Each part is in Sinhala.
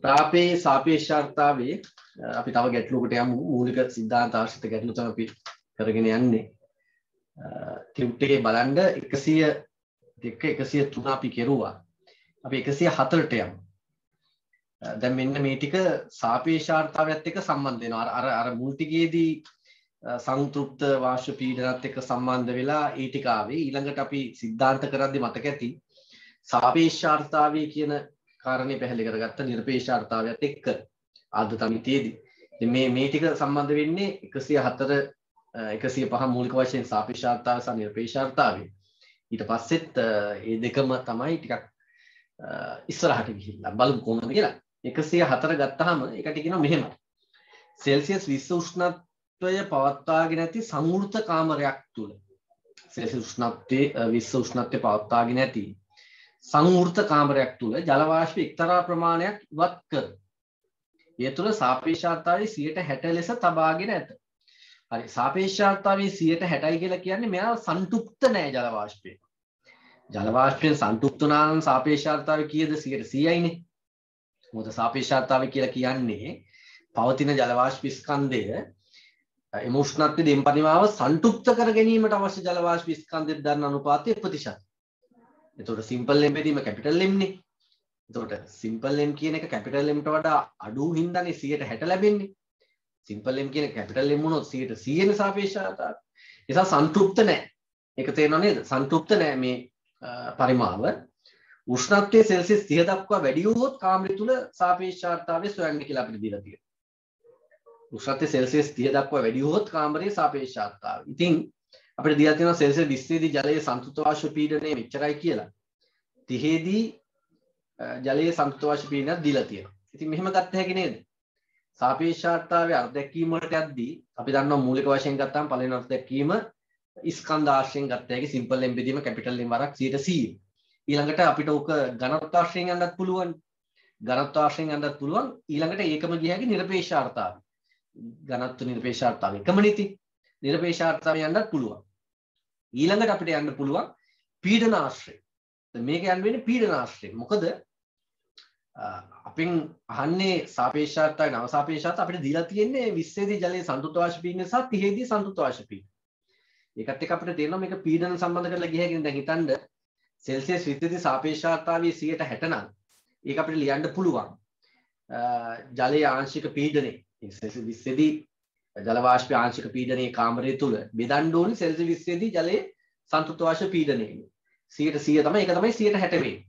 තාපේ සාපේක්ෂතාවයේ අපි තව ගැටලුවකට යමු. මූලික සිද්ධාන්ත ආශ්‍රිත ගැටලු තමයි අපි කරගෙන යන්නේ. ටියුට් එකේ බලන්න 103 අපි කෙරුවා. අපි 104ට යමු. දැන් මෙන්න මේ ටික සාපේක්ෂතාවයත් එක්ක සම්බන්ධ වෙනවා. අර මුල් ටිකේදී සංතෘප්ත වාෂ්ප පීඩනත් එක්ක සම්බන්ධ වෙලා ඒ ටික ආවේ. ඊළඟට අපි සිද්ධාන්ත කරද්දී මතක ඇති සාපේක්ෂතාවය කියන කාරණේ පැහැදිලි කරගත්ත නිර්පේක්ෂතාවයත් එක්ක ආර්ද්‍රතාවයේදී. ඉතින් මේ ටික සම්බන්ධ වෙන්නේ 104 105 මූලික වශයෙන් සාපේක්ෂතාවය සහ නිර්පේක්ෂතාවය. ඊට පස්සෙත් මේ දෙකම තමයි ටිකක් ඉස්සරහට ගිහිල්ලා බලමු කොහොමද කියලා. 104 ගත්තාම ඒකට කියනවා මෙහෙම. සෙල්සියස් 20 උෂ්ණත්වය පවත්වාගෙන ඇති සංවෘත කාමරයක් තුල සෙල්සියස් උෂ්ණත්වයේ 20 උෂ්ණත්වය පවත්වාගෙන ඇති සංවෘත කාමරයක් තුල ජල වාෂ්ප එක්තරා ප්‍රමාණයක් ඉවත් කර ඒ තුල සාපේක්ෂතාවයේ 60 ලෙස තබාගෙන ඇත. හරි, සාපේක්ෂතාවයේ 60යි කියලා කියන්නේ මෙයා සන්තුෂ්ත නැහැ ජල වාෂ්පේ. ජල වාෂ්පයෙන් සන්තුෂ්ත නම් සාපේක්ෂතාවය කීයද? 100%යිනේ. මොකද සාපේක්ෂතාවය කියලා කියන්නේ පවතින ජල වාෂ්ප ස්කන්ධය එම උෂ්ණත්වයේ දෙම් පරිමාව සන්තුෂ්ත කර ගැනීමට අවශ්‍ය ජල වාෂ්ප ස්කන්ධයට දරන අනුපාතය ප්‍රතිශත. එතකොට සිම්පල් M බෙදීම කැපිටල් M නේ. එතකොට සිම්පල් M කියන එක කැපිටල් M ට වඩා අඩු හින්දානේ 160 ලැබෙන්නේ. සිම්පල් M කියන කැපිටල් M වුණොත් 100ට 100 නේ සාපේක්ෂතාවය. ඒ නිසා සන්තුෂ්ත නැහැ. ඒක තේරෙනව නේද? සන්තුෂ්ත නැහැ මේ පරිමාව. උෂ්ණත්වයේ සෙල්සියස් 30 දක්වා වැඩි වුවොත් කාමරය තුල සාපේක්ෂතාවය සොයන්න කියලා අපිට දීලා තියෙනවා. උෂ්ණත්වයේ සෙල්සියස් 30 දක්වා වැඩි වුවොත් කාමරයේ සාපේක්ෂතාවය. ඉතින් අපිට දීලා තියෙනවා සෙල්සියස් 20 දී ජලයේ සංතෘප්ත වාෂ්ප පීඩනය මෙච්චරයි කියලා. 30 දී ජලයේ සංතෘප්ත වාෂ්ප පීඩනයක් දීලා තියෙනවා. ඉතින් මෙහෙම ගත්ත හැකි නේද? සාපේක්ෂතාවයේ අර්ධකීම වලට යද්දී අපි දන්නවා මූලික වශයෙන් ගත්තාම පළවෙනි අර්ධකීම ස්කන්ධ ආශ්‍රයෙන් ගත්ත හැකි සිම්පල් M බෙදීම කැපිටල් M වරක් 100%. ඊළඟට අපිට උක ඝනත්ව ආශ්‍රයෙන් යන්නත් පුළුවන්. ඝනත්ව ආශ්‍රයෙන් යන්නත් පුළුවන්. ඊළඟට ඒකම ගිය හැකි නිර්පේක්ෂතාවය. ඝනත්ව නිර්පේක්ෂතාවය එකම නීති. නිර්පේක්ෂතාවය යන්නත් පුළුවන්. ඊළඟට අපිට යන්න පුළුවන් පීඩන ආශ්‍රය. මේක යන්න වෙන්නේ පීඩන ආශ්‍රයෙන්. මොකද අපෙන් අහන්නේ සාපේක්ෂතාවය නව සාපේක්ෂතාවය අපිට දීලා තියෙන්නේ 20 දී ජලයේ සංතෘප්ත වාෂ්ප පීඩනය සහ 30 දී සංතෘප්ත වාෂ්ප පීඩනය. ඒකත් එක්ක අපිට තේරෙනවා මේක පීඩන සම්බන්ධ කරලා ගිය හැකිනේ. දැන් හිතන්න සෙල්සියස් 20 දී සාපේක්ෂතාවයේ 160 නම් ඒක අපිට ලියන්න පුළුවන් ජලයේ ආංශික පීඩනය. සෙල්සියස් 20 දී ජල වාෂ්ප ආංශික පීඩනයේ කාමරය තුල බෙදන්න ඕනේ සෙල්සියස් 20 දී ජලයේ සංතෘප්ත වාෂ්ප පීඩනය. 100ට 100 තමයි. ඒක තමයි 160 වෙන්නේ.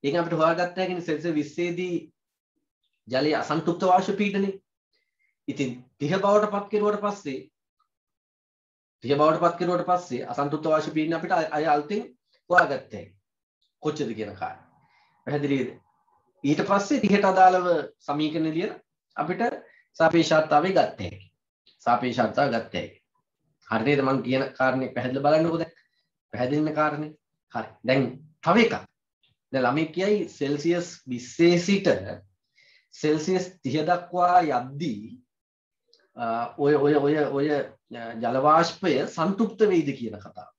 ඒක අපිට හොයාගත්ත හැකිනේ සෙල්සියස් 20 දී ජලයේ අසන්තෘප්ත වාෂ්ප පීඩනය. ඉතින් 30 බවට පත් කෙරුවට පස්සේ අසන්තෘප්ත වාෂ්ප පීඩනය අපිට අය අලුතෙන් හොයාගත්ත හැකි. කොච්චරද කියන කාරණා. පැහැදිලිද? ඊට පස්සේ 30ට අදාළව සමීකරණ ලියලා අපිට සාපේක්ෂතාවය ගත්ත හැකි. සාපේක්ෂතාවය ගත්ත හැකි. හරි නේද? මම කියන කාරණේ පැහැදිලිව බලන්නකෝ දැන්. පැහැදිලින කාරණේ. හරි. දැන් තව එකක්. දැන් ළමයි කියයි සෙල්සියස් 20 සිට සෙල්සියස් 30 දක්වා යද්දී ඔය ජල වාෂ්පය සන්තුෂ්ත වෙයිද කියන කතාව.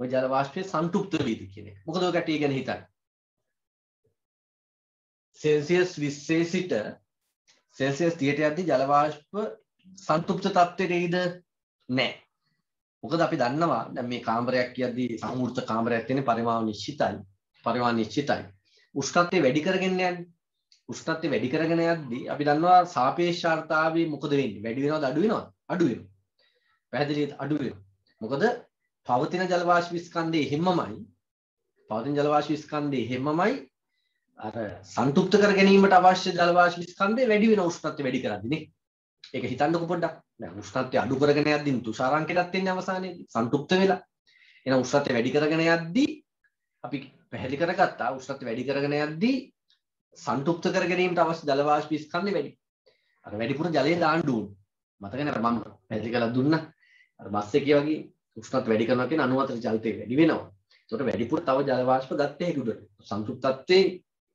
ඔය ජල වාෂ්පය සන්තුෂ්ත වෙයිද කියන එක. මොකද ඔය ගැටිය ගැන හිතන්න. සෙල්සියස් 20 සිට සෙල්සියස් 30ට යද්දී ජල වාෂ්ප සන්තුෂ්ත තත්ත්වයට එයිද? නැහැ. මොකද අපි දන්නවා දැන් මේ කාමරයක් කියද්දී සංවෘත කාමරයක් තියෙන පරිමාව නිශ්චිතයි. උෂ්ණත්වය වැඩි කරගෙන යන්නේ. උෂ්ණත්වය වැඩි කරගෙන යද්දී අපි දන්නවා සාපේක්ෂතාවයේ මොකද වෙන්නේ? වැඩි වෙනවද අඩු වෙනවද? අඩු වෙනවා. පැහැදිලිද? අඩු වෙනවා. මොකද පවතින ජල වාෂ්ප ස්කන්ධයේ හැමමයි අර සන්තුෂ්ත කර ගැනීමට අවශ්‍ය ජල වාෂ්ප ස්කන්ධය වැඩි වෙන උෂ්ණත්වය වැඩි කරද්දී නේ. ඒක හිතන්නකො පොඩ්ඩක්. දැන් උෂ්ණත්වය අඩු කරගෙන යද්දී තුෂාරාංකයටත් එන්නේ අවසානයේදී සන්තුෂ්ත වෙලා. එහෙනම් උෂ්ණත්වය වැඩි කරගෙන යද්දී අපි පැහැදිලි කරගත්තා උෂ්ණත්වය වැඩි කරගෙන යද්දී සන්තුෂ්ත කර ගැනීමට අවශ්‍ය ජල වාෂ්ප ස්කන්ධය වැඩි. අර වැඩිපුර ජලය දාන්න ඕනේ. මතකනේ අර මම පැහැදිලි කරලා දුන්නා. අර බස් එකේ වගේ උෂ්ණත්වය වැඩි කරනවා කියන 94 ජලතේ වැඩි වෙනවා. ඒකට වැඩිපුර තව ජල වාෂ්ප ගත්ත හැකි උඩට. සන්තුෂ්තත්වයේ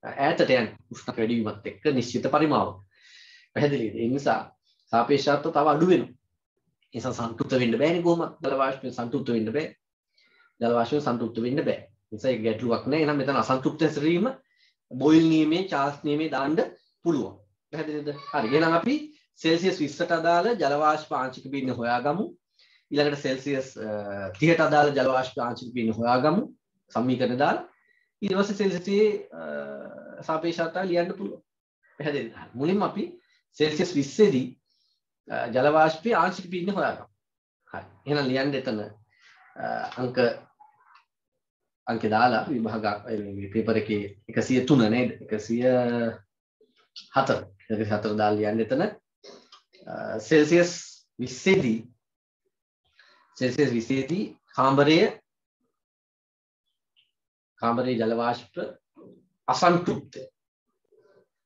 ඈතට යන උෂ්ණත්වය වැඩි වීමත් එක්ක නිශ්චිත පරිමාවක්. පැහැදිලිද? ඒ නිසා සාපේක්ෂතාවය තව අඩු වෙනවා. ඒ නිසා සන්තුෂ්ත වෙන්න බෑනේ කොහොමද? ජල වාෂ්පයෙන් සන්තුෂ්ත වෙන්න බෑ. ජල වාෂ්පයෙන් සන්තුෂ්ත වෙන්න බෑ. නිසා ඒක ගැටලුවක් නෑ. එහෙනම් මෙතන අසන්තුෂ්ත හැසිරීම බොයිල් නියමයේ චාල්ස් නියමයේ දාන්න පුළුවන්. පැහැදිලිද? හරි. එහෙනම් අපි සෙල්සියස් 20ට අදාළ ජල වාෂ්ප ආංශික පීඩනය හොයාගමු. ඊළඟට සෙල්සියස් 30ට අදාළ ජල වාෂ්ප ආංශික පීඩනය හොයාගමු. සමීකරණ දාලා ඊට පස්සේ සෙල්සියස් සාපේක්ෂතාවය ලියන්න පුළුවන්. පැහැදිලිද? මුලින්ම අපි සෙල්සියස් 20 දී ජල වාෂ්පයේ ආංශික පීඩනය හොයාගමු. හරි. එහෙනම් ලියන්න එතන අංක දාලා විභාග පේපර් එකේ 103 නේද? 104 දාලා ලියන්න එතන සෙල්සියස් 20 දී කාමරයේ ජල වාෂ්ප අසන්තෘප්ත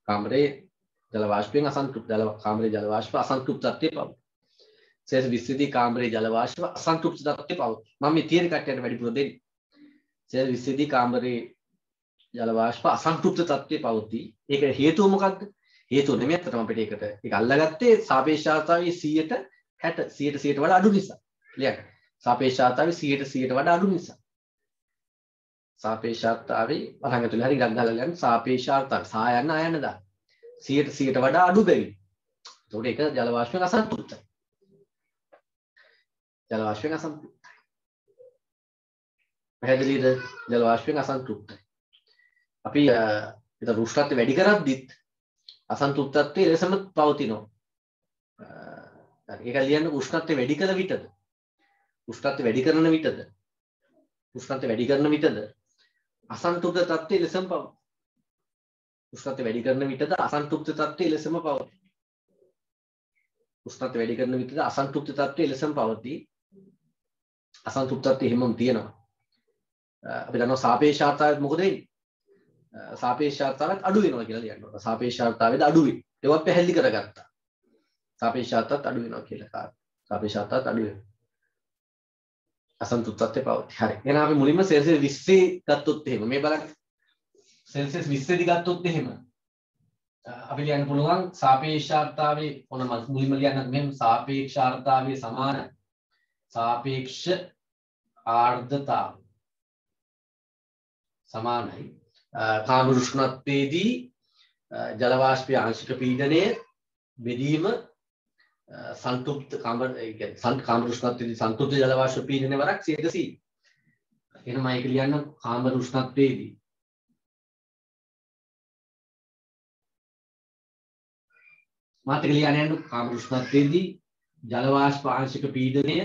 කාමරයේ ජල වාෂ්පයෙන් අසන්තෘප්ත කාමරයේ ජල වාෂ්ප අසන්තෘප්ත තත්ත්වයේ පවතී. සෙල්සියස් 20 දී කාමරයේ ජල වාෂ්ප අසන්තෘප්ත තත්ත්වයේ පවතී. මම මේ තියරි කට්ටියට වැඩිපුර දෙන්නේ. සෙල්සියස් 20 දී කාමරයේ ජල වාෂ්ප අසන්තෘප්ත තත්ත්වයේ පවතී. ඒක හේතුව මොකක්ද? හේතුව නෙමෙයි අතටම අපිට ඒක අල්ලගත්තේ සාපේක්ෂතාවයේ 100ට වඩා අඩු නිසා. ලියන්න. සාපේක්ෂතාවයේ 100ට වඩා අඩු නිසා. සාපේක්ෂතාවයේ වරහන් ඇතුලේ හරි ගක් ගහලා ලියන්න සාපේක්ෂතාවය සායන්න ආයන්න දාන්න. 100ට වඩා අඩු බැවින්. ඒතකොට ඒක ජල වාෂ්පයෙන් අසන්තෘප්තයි. ජල වාෂ්පයෙන් අසන්තෘප්තයි. පැහැදිලිද? ජල වාෂ්පයෙන් අසන්තෘප්තයි. අපි ඒක උෂ්ණත්වය වැඩි කරද්දිත් අසන්තෘප්තත්වයේ ලෙසම පවතිනවා. ඒක ලියන්න උෂ්ණත්වය වැඩි කළ විටද උෂ්ණත්වය වැඩි කරන විටද අසන්තෘප්ත තත්ත්වයේ ලෙසම පවතී. උෂ්ණත්වය වැඩි කරන විටද අසන්තෘප්ත තත්ත්වයේ ලෙසම පවතී. උෂ්ණත්වය වැඩි කරන විටද අසන්තෘප්ත තත්ත්වයේ ලෙසම පවතී. අසන්තෘප්ත තත්ත්වය එහෙමම තියෙනවා. අපි දන්නවා සාපේක්ෂතාවයත් මොකද වෙන්නේ? සාපේක්ෂතාවයත් අඩු වෙනවා කියලා ලියන්න. සාපේක්ෂතාවයද අඩු වෙයි. ඒවත් පැහැදිලි කරගත්තා. සාපේක්ෂතාවත් අඩු වෙනවා කියලා කාරණා. සාපේක්ෂතාවත් අඩු වෙනවා. අසන්තෘප්තත්වයේ පවතී. හරි. එහෙනම් අපි මුලින්ම සෙල්සියස් 20 ගත්තොත් එහෙම මේ බලන්න. සෙල්සියස් 20 දී ගත්තොත් එහෙම අපි ලියන්න පුළුවන් සාපේක්ෂතාවයේ මොන මුලින්ම ලියන්න මෙහෙම සාපේක්ෂතාවයේ සමාන සාපේක්ෂ ආර්ද්‍රතාව සමානයි කාමර උෂ්ණත්වයේදී ජල වාෂ්පයේ ආංශික පීඩනය බෙදීම संतृप्त කාමර උෂ්ණත්වයේදී संतृप्त ජල වාෂ්ප පීඩනය වරක් 100%. එහෙනම් ඒක ලියන්න කාමර උෂ්ණත්වයේදී මාත්‍රික ලියන්න යන්න කාමර උෂ්ණත්වයේදී ජල වාෂ්ප ආංශික පීඩනය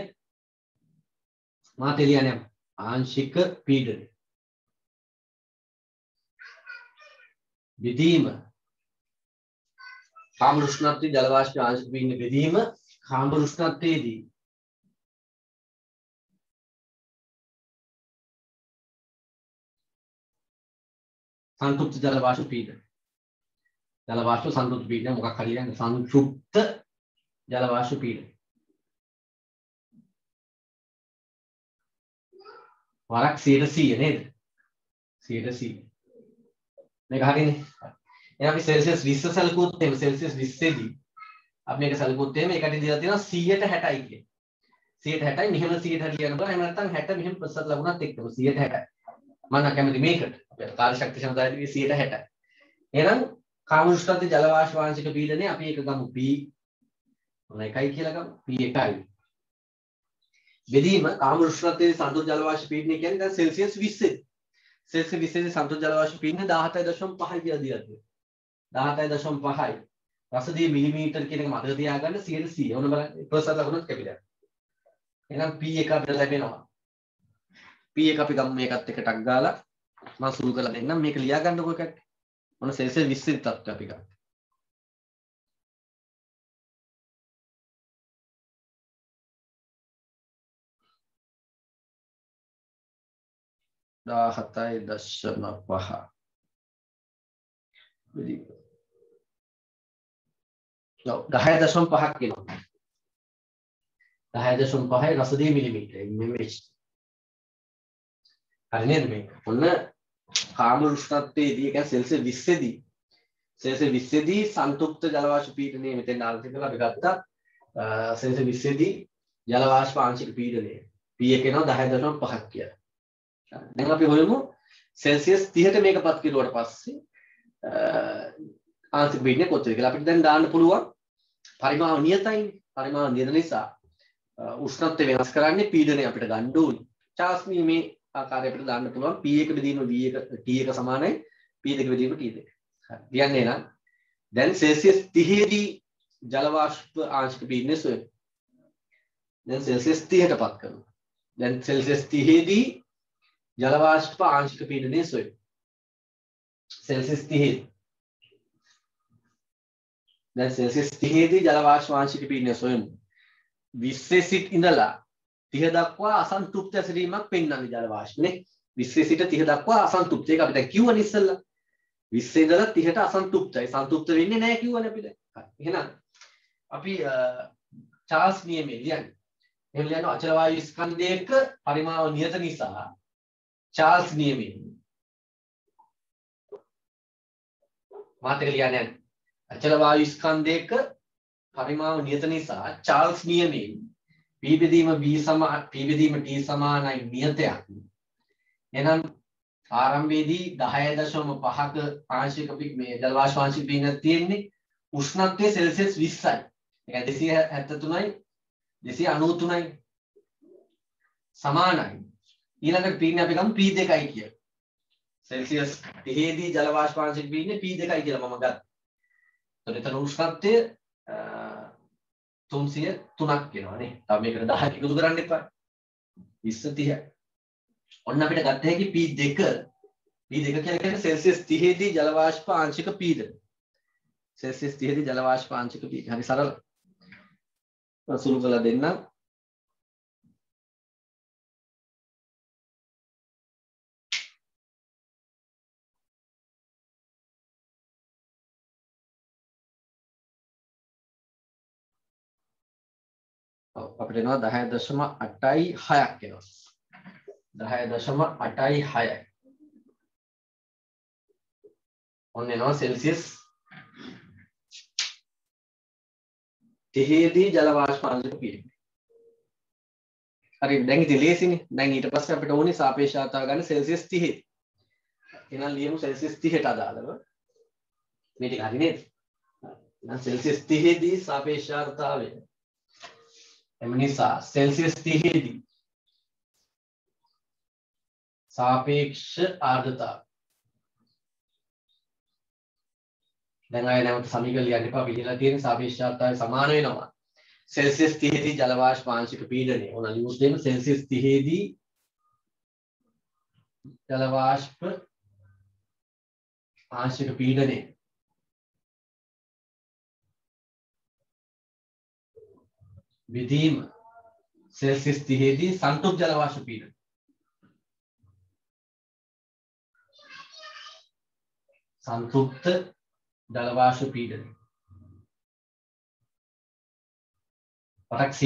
මාත්‍රික ලියන්න ආංශික පීඩනය බෙදීම කාමර උෂ්ණත්වයේ ජල වාෂ්ප ආංශික පීඩනය බෙදීම කාමර උෂ්ණත්වයේදී संतृप्त जल वाष्प पीडन जल वाष्प संतृप्त पीडन මොකක් හරි කියන්නේ संतृप्त जल वाष्प पीडन වරක් 100% නේද 100% මේක හරිනේ එහෙනම් අපි සෙල්සියස් 20 සැලකුවොත් එහෙම සෙල්සියස් 20 දී අපි මේක සැලකුවොත් එහෙම ඒකට දීලා තියෙනවා 160යි කියන්නේ 160යි මෙහෙම 160 ලියන්න බෑ එහෙම නැත්නම් 60 මෙහෙම ප්‍රසත් ලැබුණත් එක්කම 160යි මම කැමති මේකට අපේ කාර්ය ශක්ති ක්ෂමතාවයේදී 160යි එහෙනම් කාමර උෂ්ණත්වයේ ජල වාෂ්ප ආංශික පීඩනය අපි ඒක ගමු P මොන එකයි කියලා ගමු P1යි බෙදීම කාමර උෂ්ණත්වයේ සංතෘප්ත ජල වාෂ්ප පීඩනය කියන්නේ දැන් සෙල්සියස් 20 සෙල්සියස් 20 දී සංතෘප්ත ජල වාෂ්ප පීඩනය 17.5 කියලා දීලා තියෙනවා 17.5යි රසදිය මිලිමීටර කියන එක මතක තියාගන්න 100 ඕන බලන්න ප්‍රසත් ලකුණත් කැපිලා එහෙනම් P1 අපිට ලැබෙනවා P1 අපි ගමු මේකත් එක ටක් ගාලා මම සුළු කරලා දෙන්නම් මේක ලියා ගන්නකො එකක් මොන සෙල්සියස් 20 තත්ත්වය අපි ගන්න 17.5 බෙදීම. ඔව් 10.5ක් වෙනවා. 10.5යි රසදිය මිලිමීටර mm. හරි නේද මේක? ඔන්න කාමර උෂ්ණත්වයේදී ඒ කියන්නේ සෙල්සියස් 20 දී සෙල්සියස් 20 දී සංතෘප්ත ජල වාෂ්ප පීඩනය මෙතෙන් ආරම්භ කරලා අපි ගත්තා සෙල්සියස් 20 දී ජල වාෂ්ප ආංශික පීඩනය P1 එනවා 10.5ක් කියලා. දැන් අපි හොයමු සෙල්සියස් 30ට මේකපත් කිරුවට පස්සේ ආංශික පීඩනය කොච්චරද කියලා අපිට දැන් දාන්න පුළුවන්. පරිමාව නියතයි. පරිමාව නියත නිසා උෂ්ණත්වය වෙනස් කරන්නේ පීඩනය අපිට ගන්න ඕනේ. චාල්ස් නියමේ ආකාරය අපිට දාන්න පුළුවන් P1 බෙදීම V1 T1 සමානයි P2 බෙදීම T2. හරි. කියන්නේ නම් දැන් සෙල්සියස් 30 දී ජල වාෂ්ප ආංශික පීඩනය සොයමු. දැන් සෙල්සියස් 30ට පත් කරනවා. දැන් සෙල්සියස් 30 දී ජල වාෂ්ප ආංශික පීඩනය සොයමු. සෙල්සියස් 30 දැන් සෙල්සියස් 30 දී ජල වාෂ්ප ආංශික පීඩනය සොයමු. 20 සිට ඉඳලා 30 දක්වා අසන්තෘප්ත ඇසිරීමක් පෙන්වන්නේ ජල වාෂ්පනේ. 20 සිට 30 දක්වා අසන්තෘප්ත. ඒක අපි දැන් කිව්වනේ ඉස්සෙල්ලා. 20 ඉඳලා 30ට අසන්තෘප්තයි. සන්තෘප්ත වෙන්නේ නැහැ කිව්වනේ අපි දැන්. හරි. එහෙනම් අපි චාල්ස් නියමය ලියන්නේ. එහෙම ලියනවා අචල වායු ස්කන්ධයක පරිමාව නියත නිසා චාල්ස් නියමය. මාතක ලියන්නේ අචල වායු ස්කන්ධයක පරිමාව නියත නිසා චාල්ස් නියමයෙන් P බෙදීම T සමානයි නියතයක්. එහෙනම් ආරම්භයේදී 10.5ක ආංශික මේ ජල වාෂ්ප ආංශික පීඩනයක් තියෙන්නේ. උෂ්ණත්වය සෙල්සියස් 20යි. ඒ කියන්නේ 273යි සමානයි. ඊළඟට පීඩනය අපි ගමු P2යි කියලා. සෙල්සියස් 30 දී ජල වාෂ්ප ආංශික පීඩනය P2යි කියලා මම ගත්තා. එතන උෂ්ණත්වය 303ක් වෙනවා නේ. තව මේකට 10ක් එකතු කරන්න එපා. 20 30යි. ඔන්න අපිට ගත්ත හැකි P2 කියලා කියන්නේ සෙල්සියස් 30 දී ජල වාෂ්ප ආංශික පීඩනය. සෙල්සියස් 30 දී ජල වාෂ්ප ආංශික පීඩනය. හරි සරල. සුළු කරලා දෙන්න. අපිට එනවා 10.86ක් එනවා. 10.86යි. ඔන්න එනවා සෙල්සියස් 30 දී ජල වාෂ්ප ආංශික පීඩනය. හරි දැන් ඉතින් ලේසිනේ. දැන් ඊට පස්සේ අපිට ඕනේ සාපේක්ෂතාව ගන්න සෙල්සියස් 30. එහෙනම් ලියමු සෙල්සියස් 30ට අදාළව. මේ ටික හරි නේද? එහෙනම් සෙල්සියස් 30 දී සාපේක්ෂතාවය. එම නිසා සෙල්සියස් 30 දී सापेक्ष आर्द्रता දැන් ආයෙ නැවත සමීකරණ ලියන්න එපා. පිළිලා තියෙන සාපේක්ෂ ආර්ද්‍රතාවය සමාන වෙනවා සෙල්සියස් 30 දී ජල වාෂ්ප ආංශික පීඩනය. ඕන ලියුස් දෙන්න සෙල්සියස් 30 දී ජල වාෂ්ප ආංශික පීඩනය විදීම සෙල්සියස් 30 දී සන්තුෂ්ඨ ජල වාෂ්ප පීඩනය. संतृप्त जल वाष्प पीडन परक C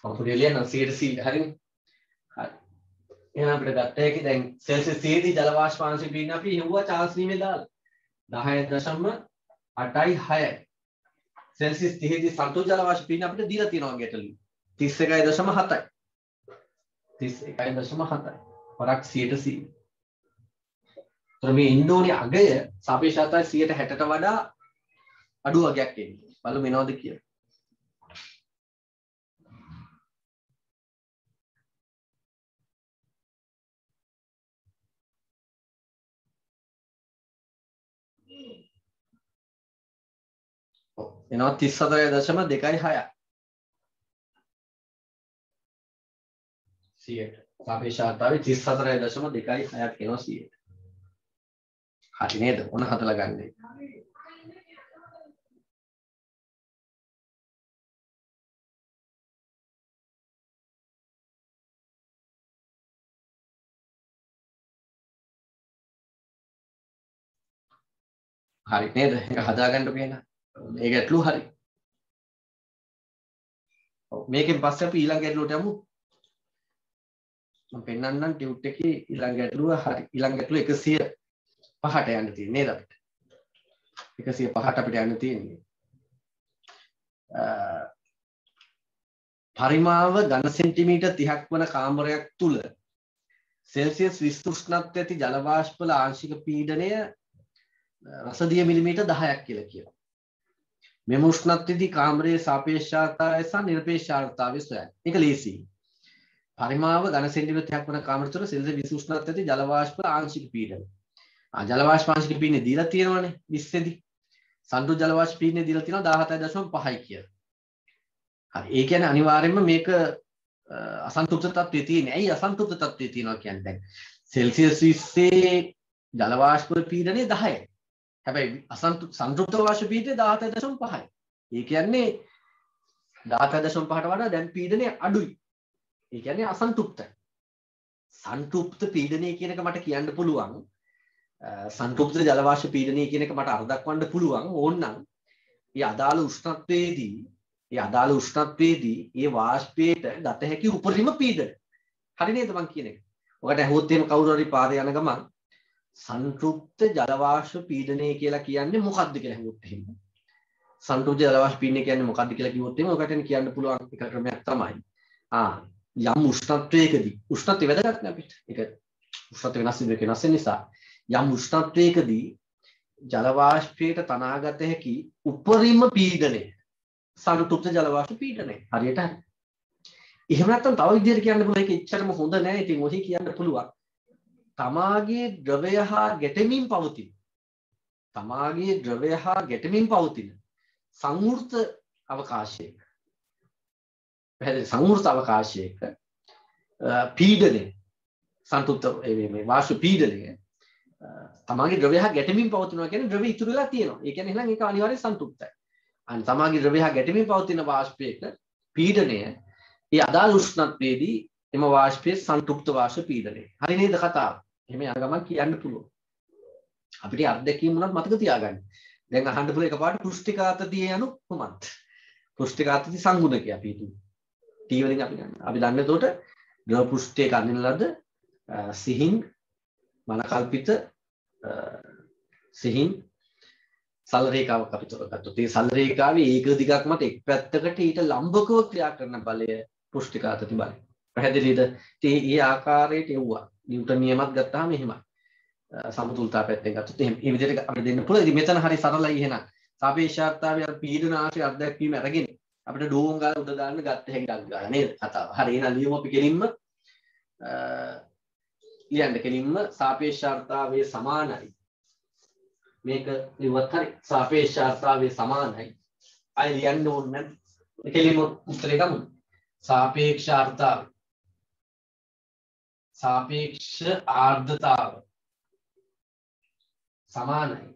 අපුඩේලියන C හරි එහෙනම් අපිට ගත්ත හැකි දැන් සෙල්සියස් 30 දී ජල වාෂ්ප ආංශික පීඩනය අපි හෙව්වා චාල්ස් නියමයේ දාලා 10.86යි සෙල්සියස් 30 දී සන්තුෂ්ඨ ජල වාෂ්ප පීඩනය අපිට දීලා තියෙනවා ගැටලු 31.7යි 31.7යි પરක් C මේ ඉන්දෝනේ අගය සාපේක්ෂතාවය 160ට වඩා අඩු වගයක් එන්නේ. බලමු මොනවද කියලා. එනවා 34.26. 100ට. සාපේක්ෂතාවය 34.26ක් එනවා 100ට. හරි නේද? ඔන්න හදලා ගන්න. හරි නේද? ඒක හදාගන්න ඕනේ නේද? මේ ගැටලුව හරි. ඔව් මේකෙන් පස්සේ අපි ඊළඟ ගැටලුවට යමු. මම පෙන්නන්නම් ටියුට් එකේ ඊළඟ ගැටලුව හරි. ඊළඟ ගැටලුව 105ට යන්න තියෙන්නේ නේද අපිට? 105ට අපිට යන්න තියෙන්නේ. පරිමාව ඝන සෙන්ටිමීටර් 30ක් වන කාමරයක් තුල සෙල්සියස් 20 උෂ්ණත්වය ඇති ජල වාෂ්ප වල ආංශික පීඩනය රසදිය මිලිමීටර් 10ක් කියලා කියනවා. මෙම උෂ්ණත්වයේදී කාමරයේ සාපේක්ෂතාවය සහ නිරපේක්ෂතාවය සොයන්න. ඒක ලේසියි. පරිමාව ඝන සෙන්ටිමීටරයක් වන කාමර තුළ සෙල්සියස් 20 උෂ්ණත්වයේදී ජල වාෂ්ප ආංශික පීඩනය. ජල වාෂ්ප ආංශික පීඩනය දීලා තියෙනවනේ 20 දී. සංතෘප්ත ජල වාෂ්ප පීඩනය දීලා තියෙනවා 17.5යි කියලා. හරි. ඒ කියන්නේ අනිවාර්යයෙන්ම මේක අසන්තෘප්ත තත්ත්වයේ තියෙන. ඇයි අසන්තෘප්ත තත්ත්වයේ තියෙනවා කියන්නේ දැන් සෙල්සියස් 20 ජල වාෂ්ප පීඩනය 10යි. හැබැයි සංතෘප්ත වාෂ්ප පීඩනය 17.5යි. ඒ කියන්නේ 17.5ට වඩා දැන් පීඩනය අඩුයි. ඒ කියන්නේ අසන්තෘප්තයි. සංතෘප්ත පීඩනය කියන එක මට කියන්න පුළුවන්. සංතෘප්ත ජල වාෂ්ප පීඩනය කියන එක මට අර්ධක්වන්න පුළුවන් ඕනනම් ඒ අදාළ උෂ්ණත්වයේදී ඒ වාෂ්පයට ගත හැකි උපරිම පීඩනය. හරි නේද මං කියන එක? ඔකට ඇහුවොත් එහෙම කවුරු හරි පාරේ යන ගමන් සංතෘප්ත ජල වාෂ්ප පීඩනය කියලා කියන්නේ මොකක්ද කියලා ඇහුවොත් එහෙම. සංතෘප්ත ජල වාෂ්ප පීඩනය කියන්නේ මොකක්ද කියලා කිව්වොත් එහෙම ඔකට කියන්න පුළුවන් එක ක්‍රමයක් තමයි. යම් උෂ්ණත්වයකදී උෂ්ණත්වය වැදගත් නේ අපිට. ඒක උෂ්ණත්වය වෙනස් වෙන නිසා යම් උෂ්ණත්වයකදී ජල වාෂ්පයට තනාගත හැකි උපරිම පීඩනය සංතෘප්ත ජල වාෂ්ප පීඩනය. හරියට හරි. එහෙම නැත්නම් තව විදිහට කියන්න පුළුවන් ඒක එච්චරම හොඳ නෑ. ඉතින් ඔහි කියන්න පුළුවන්. තමාගේ ද්‍රවය හා ගැටෙමින් පවතින සංවෘත අවකාශයක පැහැදිලි සංවෘත අවකාශයක පීඩනය සංතෘප්ත මේ වාෂ්ප පීඩනය තමාගේ ද්‍රවය හා ගැටෙමින් පවතිනවා කියන්නේ ද්‍රවය ඉතුරු වෙලා තියෙනවා. ඒ කියන්නේ එහෙනම් ඒක අනිවාර්යයෙන් සංතෘප්තයි. අන්න තමාගේ ද්‍රවය හා ගැටෙමින් පවතින වාෂ්පයක පීඩනය ඒ අදාළ උෂ්ණත්වයේදී එම වාෂ්පයේ සංතෘප්ත වාෂ්ප පීඩනය. හරි නේද කතාව? එහෙම යන ගමන් කියන්න පුළුවන්. අපිට අත්දැකීම් උනත් මතක තියාගන්න. දැන් අහන්න පුළුවන් එකපාරට පෘෂ්ඨිකාතතිය යනු කොහොමද? පෘෂ්ඨිකාතති සංගුණකය අපි හිතුවේ. T වලින් අපි ගන්න. අපි දන්නේ එතකොට ද්‍රව පෘෂ්ඨයේ කන්දින ලද සිහින් මනකල්පිත සිහින් සල් රේඛාවක් අපි තෝරගත්තොත් ඒ සල් රේඛාවේ ඒක දිගක් මත එක් පැත්තකට ඊට ලම්බකව ක්‍රියා කරන බලය පෘෂ්ඨිකාතති බලය. පැහැදිලිද? ඉතින් මේ ආකාරයට එවුවා. නිව්ටන් නියමත් ගත්තාම එහෙමයි. සමතුලිතතාව පැත්තෙන් ගත්තොත් එහෙම මේ විදිහට අපිට දෙන්න පුළුවන්. ඉතින් මෙතන හරි සරලයි එහෙනම්. සාපේක්ෂතාවය පීඩන ආශ්‍රය අධ්‍යක්ීම අරගෙන අපිට ඩෝන් ගාලා උඩ දාන්න ගත්ත හැකි ඩක් ගන්න නේද කතාව. හරි එහෙනම් ලියමු අපි කෙලින්ම ලියන්න සාපේක්ෂතාවයේ සමානයි. මේක ලියුවත් හරි සාපේක්ෂතාවයේ සමානයි. අය ලියන්න ඕන නැද්ද? කෙලින්ම උත්තරේ ගමු. සාපේක්ෂ ආර්ද්‍රතාව සමානයි.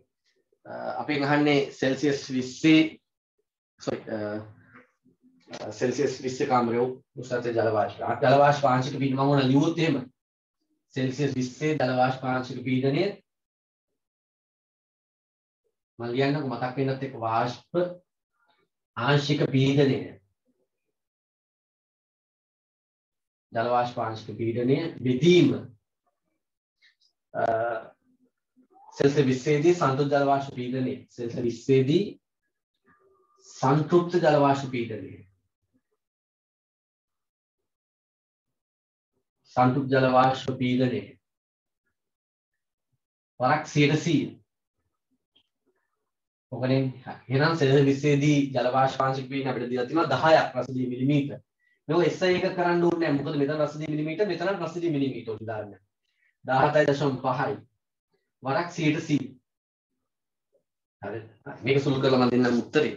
අපෙන් අහන්නේ සෙල්සියස් 20 කාමරයේ උෂ්ණත්වයේ ජල වාෂ්ප ආංශික පීඩනය මම ඕන ලියුවොත් එහෙම සෙල්සියස් 20 ජල වාෂ්ප ආංශික පීඩනය මම ලියන්නකො මතක් වෙනත් එක්ක වාෂ්ප ආංශික පීඩනය ජල වාෂ්ප ආංශික පීඩනය බෙදීම සෙල්සියස් 20 දී සංතෘප්ත ජල වාෂ්ප පීඩනය සෙල්සියස් 20 දී සංතෘප්ත ජල වාෂ්ප පීඩනය සංතෘප්ත ජල වාෂ්ප පීඩනය වරක් 100%. ඔකනේ එහෙනම් සෙල්සියස් 20 දී ජල වාෂ්ප ආංශික පීඩනය අපිට දීලා තියෙනවා 10ක් රසදී මිලිමීටර්. මේක SI එක කරන්න ඕනේ නැහැ. මොකද මෙතන රසදී මිලිමීටර් මෙතන රසදී මිලිමීටර් වල දාන්න. 17.5යි. වරක් 100%. හරි. මේක සුළු කරලා මම දෙන්නම් උත්තරේ.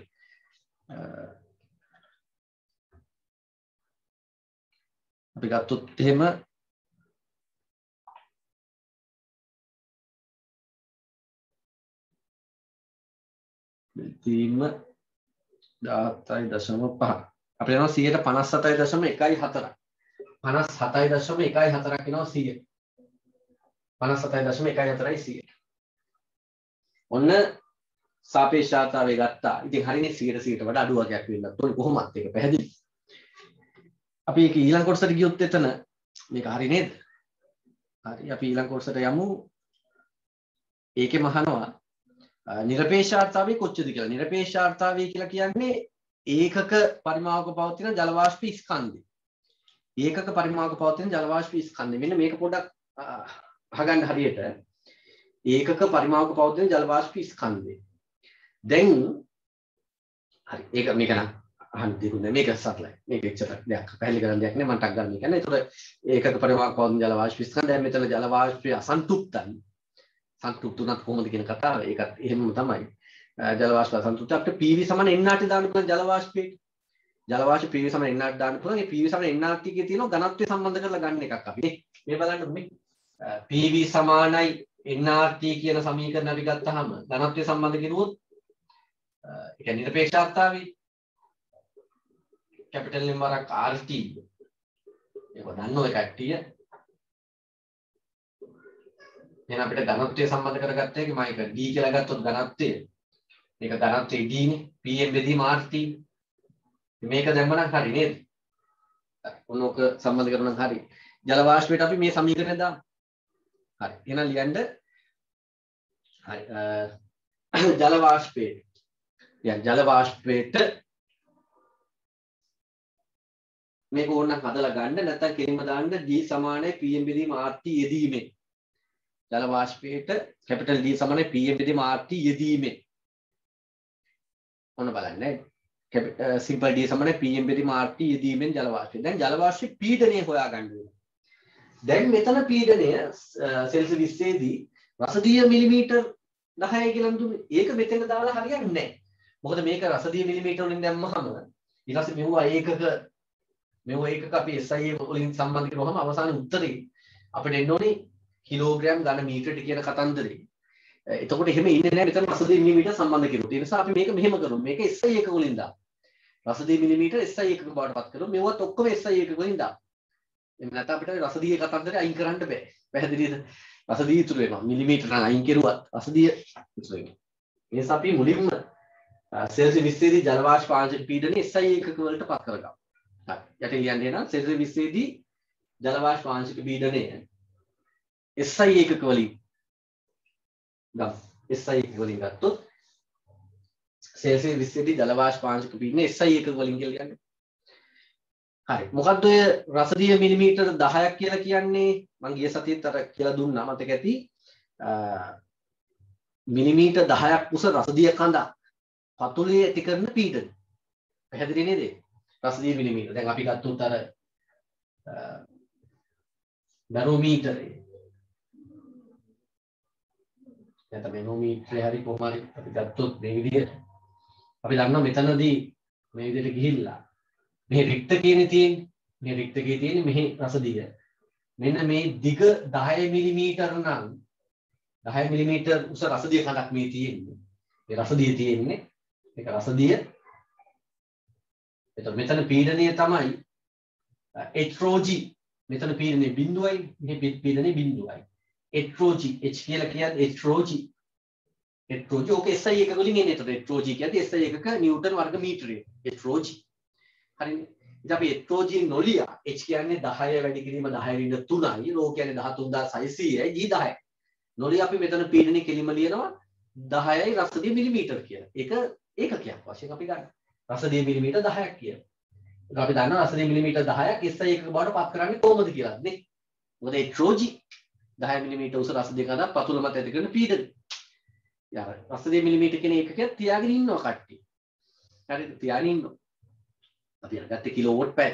අපි ගත්තොත් එහෙම බෙදීම 17.5 අපිට යනවා 57.14 57.14ක් එනවා 100 57.14යි 100 ඔන්න සාපේක්ෂතාවය ගත්තා. ඉතින් හරිනේ 100ට වඩා අඩු වගේක් වෙන්නත් ඕනේ කොහොමත් ඒක පැහැදිලි. අපි ඒක ඊළඟ කොටසට ගියොත් එතන මේක හරි නේද? හරි අපි ඊළඟ කොටසට යමු. ඒකෙම අහනවා නිරපේක්ෂතාවය කොච්චරද කියලා. නිරපේක්ෂතාවය කියලා කියන්නේ ඒකක පරිමාවක පවතින ජල වාෂ්ප ස්කන්ධය. ඒකක පරිමාවක පවතින ජල වාෂ්ප ස්කන්ධය. මෙන්න මේක පොඩ්ඩක් අහගන්න හරියට. ඒකක පරිමාවක පවතින ජල වාෂ්ප ස්කන්ධය. දැන් හරි ඒක මේක නම් අහන්න දෙන්නේ මේක සරලයි. මේක එච්චර දෙයක් පැහැදිලි කරන්න දෙයක් නෑ මම ටක් ගන්න කියන්නේ. ඒතකොට ඒකක පරිමාවක පවතින ජල වාෂ්ප ස්කන්ධය. දැන් මෙතන ජල වාෂ්පය අසන්තුෂ්තයි. සංතෘප්ත උනත් කොහොමද කියන කතාව. ඒකත් එහෙමම තමයි. ජල වාෂ්ප අසන්තෘප්ත අපිට PV සමාන NRT දාන්න පුළුවන් ජල වාෂ්පයේ. ජල වාෂ්ප PV සමාන NRT දාන්න පුළුවන්. ඒ PV සමාන NRT එකේ තියෙන ඝනත්වය සම්බන්ධ කරලා ගන්න එකක් අපි. මේ බලන්න මේ PV සමානයි NRT කියන සමීකරණ අපි ගත්තාම ඝනත්වය සම්බන්ධ කිරුවොත් ඒ කියන්නේ නිරපේක්ෂතාවය කැපිටල් M වරක් RT ඒක දන්නෝ ඒ කට්ටිය. එහෙනම් අපිට ඝනත්වය සම්බන්ධ කරගත්ත එක මම ඒක D කියලා ගත්තොත් ඝනත්වය මේක ඝනත්වය D නේ PM බෙදීම RT මේක දැම්මනම් හරි නේද? ඔන්නෝක සම්බන්ධ කරනවා නම් හරි. ජල වාෂ්පයට අපි මේ සමීකරණය දාමු. හරි. එහෙනම් ලියන්න හරි ජල වාෂ්පයේ ජල වාෂ්පයට මේක ඕනනම් හදලා ගන්න නැත්නම් කෙලින්ම දාන්න D සමානයි PM බෙදීම RT යෙදීමෙන් ජල වාෂ්පයට කැපිටල් D සමානයි PM බෙදීම RT යෙදීමෙන් ඔන්න බලන්න සිම්පල් D සමානයි PM බෙදීම RT යෙදීමෙන් ජල වාෂ්පය. දැන් ජල වාෂ්පයේ පීඩනය හොයාගන්න වෙනවා. දැන් මෙතන පීඩනය සෙල්සියස් 20 දී රසදීය මිලිමීටර් 10 කියලා දුන්නේ. ඒක මෙතන දාලා හරියන්නේ නැහැ. මොකද මේක රසදීය මිලිමීටර් වලින් දැම්මහම ඊට පස්සේ මෙව ඒකක අපි SI වලින් සම්බන්ධ කරනවම අවසාන උත්තරේ අපිට එන්න ඕනේ කිලෝග්‍රෑම් ඝන මීටරට කියන කතන්දරේ. එතකොට එහෙම ඉන්නේ නැහැ මෙතන රසදීය මිලිමීටර් සම්බන්ධ කිරුවොත්. ඒ නිසා අපි මේක මෙහෙම කරමු. මේක SI එක වලින් දාමු. රසදීය මිලිමීටර් SI එකක බවට පත් කරමු. මේවත් ඔක්කොම SI එකක වලින් දාමු. එහෙම නැත්නම් අපිට රසදීය කතන්දරේ අයින් කරන්න බෑ. පැහැදිලිද? රසදීය ඉතුරු වෙනවා. මිලිමීටර නම් අයින් කෙරුවත් රසදීය ඉතුරු වෙනවා. ඒ නිසා අපි මුලින්ම සෙල්සියස් 20 දී ජල වාෂ්ප ආංශික පීඩනය SI එකක වලට පත් කරගමු. හරි. යටින් ලියන්නේ නම් සෙල්සියස් 20 දී ජල වාෂ්ප ආංශික පීඩනය SI එකක වලින් ගමු. SI එකක වලින් ගත්තොත් සෙල්සියස් 20 දී ජල වාෂ්ප ආංශික පීඩනය SI එකක වලින් කියලා කියන්නේ. හරි. මොකද්ද ඔය රසදීය මිලිමීටර 10ක් කියලා කියන්නේ? මම ගිය සතියේත් අර කියලා දුන්නා මතක ඇති. මිලිමීටර 10ක් උස රසදීය කඳක් පතුලේ ඇති කරන පීඩන. පැහැදිලි නේද? රසදීය මිලිමීටර. දැන් අපි ගත්තොත් අර බැරෝමීටරේ. නැත්නම් බැරෝමීටරේ හරි කොහොම හරි අපි ගත්තොත් මේ විදිහට අපි දන්නවා මෙතනදී මේ විදිහට ගිහිල්ලා මේ රික්තකයේ තියෙන්නේ. මේ රික්තකයේ තියෙන්නේ මෙහි රසදීය. මෙන්න මේ දිග 10 මිලිමීටර නම් 10 මිලිමීටර උස රසදීය කඳක් මේ තියෙන්නේ. මේ රසදීය තියෙන්නේ. ඒක රසදීය. එතකොට මෙතන පීඩනය තමයි HROG. මෙතන පීඩනය බිඳුවයි. මේ පීඩනය බිඳුවයි. HROG H කියලා කියන්නේ HROG. HROG ඕක SI එක වලින් එන්නේ. එතකොට HROG කියන්නේ SI එකක නිව්ටන් වර්ග මීටරය. HROG. හරිනේ. ඉතින් අපි HROG නොලියා H කියන්නේ 10 වැඩි කිරීම 10 රින් 3යි. රෝ කියන්නේ 13600යි. G 10යි. නොලියා අපි මෙතන පීඩනය කෙලිම ලියනවා 10යි රසදීය මිලිමීටර කියලා. ඒක ඒකකයක් වශයෙන් අපි ගන්න. රසදීය මිලිමීටර 10ක් කියලා. ඒක අපි දන්නවා රසදීය මිලිමීටර 10ක් SI එකක බවට පත් කරන්නේ කොහොමද කියලා නේ. මොකද HROG 10 මිලිමීටර උස රසදීය කඳක් පතුල මත ඇති කරන පීඩනය. යාර රසදීය මිලිමීටර කියන එකක තියාගෙන ඉන්නවා කට්ටිය. හරිද? තියාගෙන ඉන්නවා. අපි අරගත්තේ කිලෝවොට් පැය.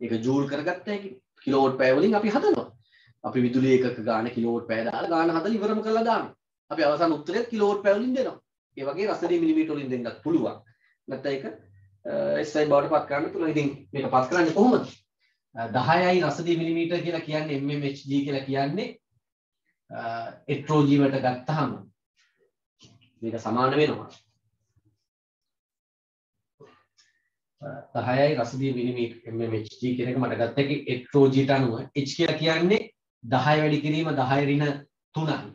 ඒක ජූල් කරගත්ත හැකි. කිලෝවොට් පැය වලින් අපි හදනවා. අපි විදුලි ඒකක ගාන කිලෝවොට් පැය දාලා ගාන හදලා ඉවරම කරලා දානවා. අපි අවසාන උත්තරෙත් කිලෝවොට් පැය වලින් දෙනවා. ඒ වගේ රසදීය මිලිමීටර වලින් දෙන්නත් පුළුවන්. නැත්නම් ඒක SI බවට පත් කරන්න පුළුවන්. ඉතින් මේක පත් කරන්නේ කොහොමද? 10යි රසදීය මිලිමීටර කියලා කියන්නේ mmHg කියලා කියන්නේ HROG වලට ගත්තාම මේක සමාන වෙනවා. 10යි රසදීය මිලිමීටර mmHg කියන එක මට ගත්ත එකේ HROG ට අනුව H කියලා කියන්නේ 10 වැඩි කිරීම 10 ඍණ 3යි.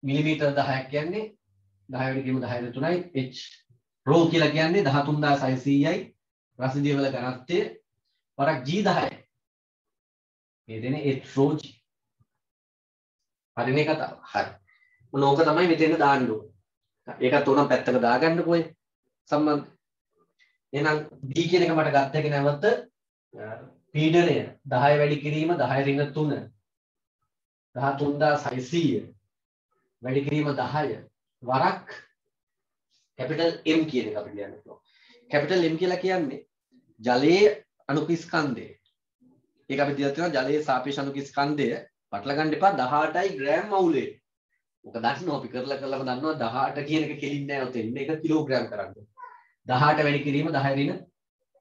මිලිමීටර 10ක් කියන්නේ 10 වැඩි කිරීම 10 ඍණ 3යි. H රෝ කියලා කියන්නේ 13600යි. රසදීය වල ඝනත්වය වරක් G 10යි. මේ දෙන්නේ HROG. හරිනේ කතාව. හරි. මොනෝක තමයි මෙතෙන් දාන්න ඕන. ඒකත් උනම් පැත්තක දාගන්නකෝ ඒ සම්බන්ධ. එහෙනම් D කියන එක මට ගත්ත එක නැවත පීඩනය 10 වැඩි කිරීම 10 ඍණ 3 13600 වැඩි කිරීම 10 වරක් කැපිටල් M කියන එක අපිට ලියන්න පුළුවන්. කැපිටල් M කියලා කියන්නේ ජලයේ අණුක ස්කන්ධය. ඒක අපි දීලා තියෙනවා ජලයේ සාපේක්ෂ අණුක ස්කන්ධය පටල ගන්න එපා 18යි ග්‍රෑම් මවුලේ. ඔක දන්නවා අපි කරලාම දන්නවා 18 කියන එක කෙලින්නේ නැහැ ඔතෙන්. මේක කිලෝග්‍රෑම් කරන්න. 18 වැඩි කිරීම 10 ඍණ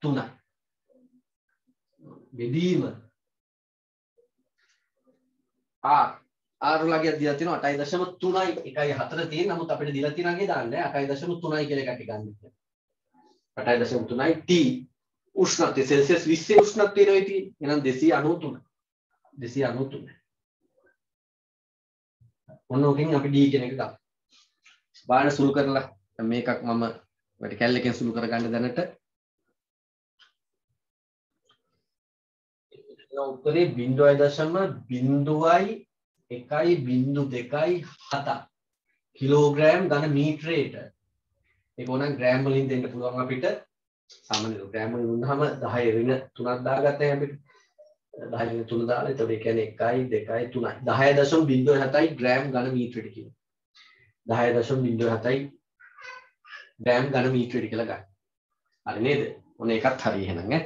3යි. බෙදීම R වලගේ දීලා තියෙනවා 8.3යි 1.4 තියෙන. නමුත් අපිට දීලා තියෙනගේ දාන්නේ 8.3යි කියලා එකක් ගන්න. 8.3යි T උෂ්ණත්වය සෙල්සියස් 20 උෂ්ණත්වය වෙනවා ඉතින්. එහෙනම් 293. 293. ඔන්න ඔකෙන් අපි D කියන එක ගන්න. බාහිර සුළු කරලා මේකක් මම වැඩි කැල්ලකින් සුළු කරගන්න දැනට. උත්තරේ 0.1.2.7 කිලෝග්‍රෑම් ඝන මීටරයට. ඒක ඕනනම් ග්‍රෑම් වලින් දෙන්න පුළුවන් අපිට. සාමාන්‍යයෙන් ග්‍රෑම් වලින් දුන්නාම 10 ඍණ 3ක් දාගත්තා අපිට. 10 ඍණ 3 දාලා එතකොට ඒ කියන්නේ 1 2 3යි 10.07යි ග්‍රෑම් ඝන මීටරයට කියනවා. 10.07යි ග්‍රෑම් ඝන මීටරයට කියලා ගන්න. හරි නේද? ඔන්න ඒකත් හරි එහෙනම් ඈ.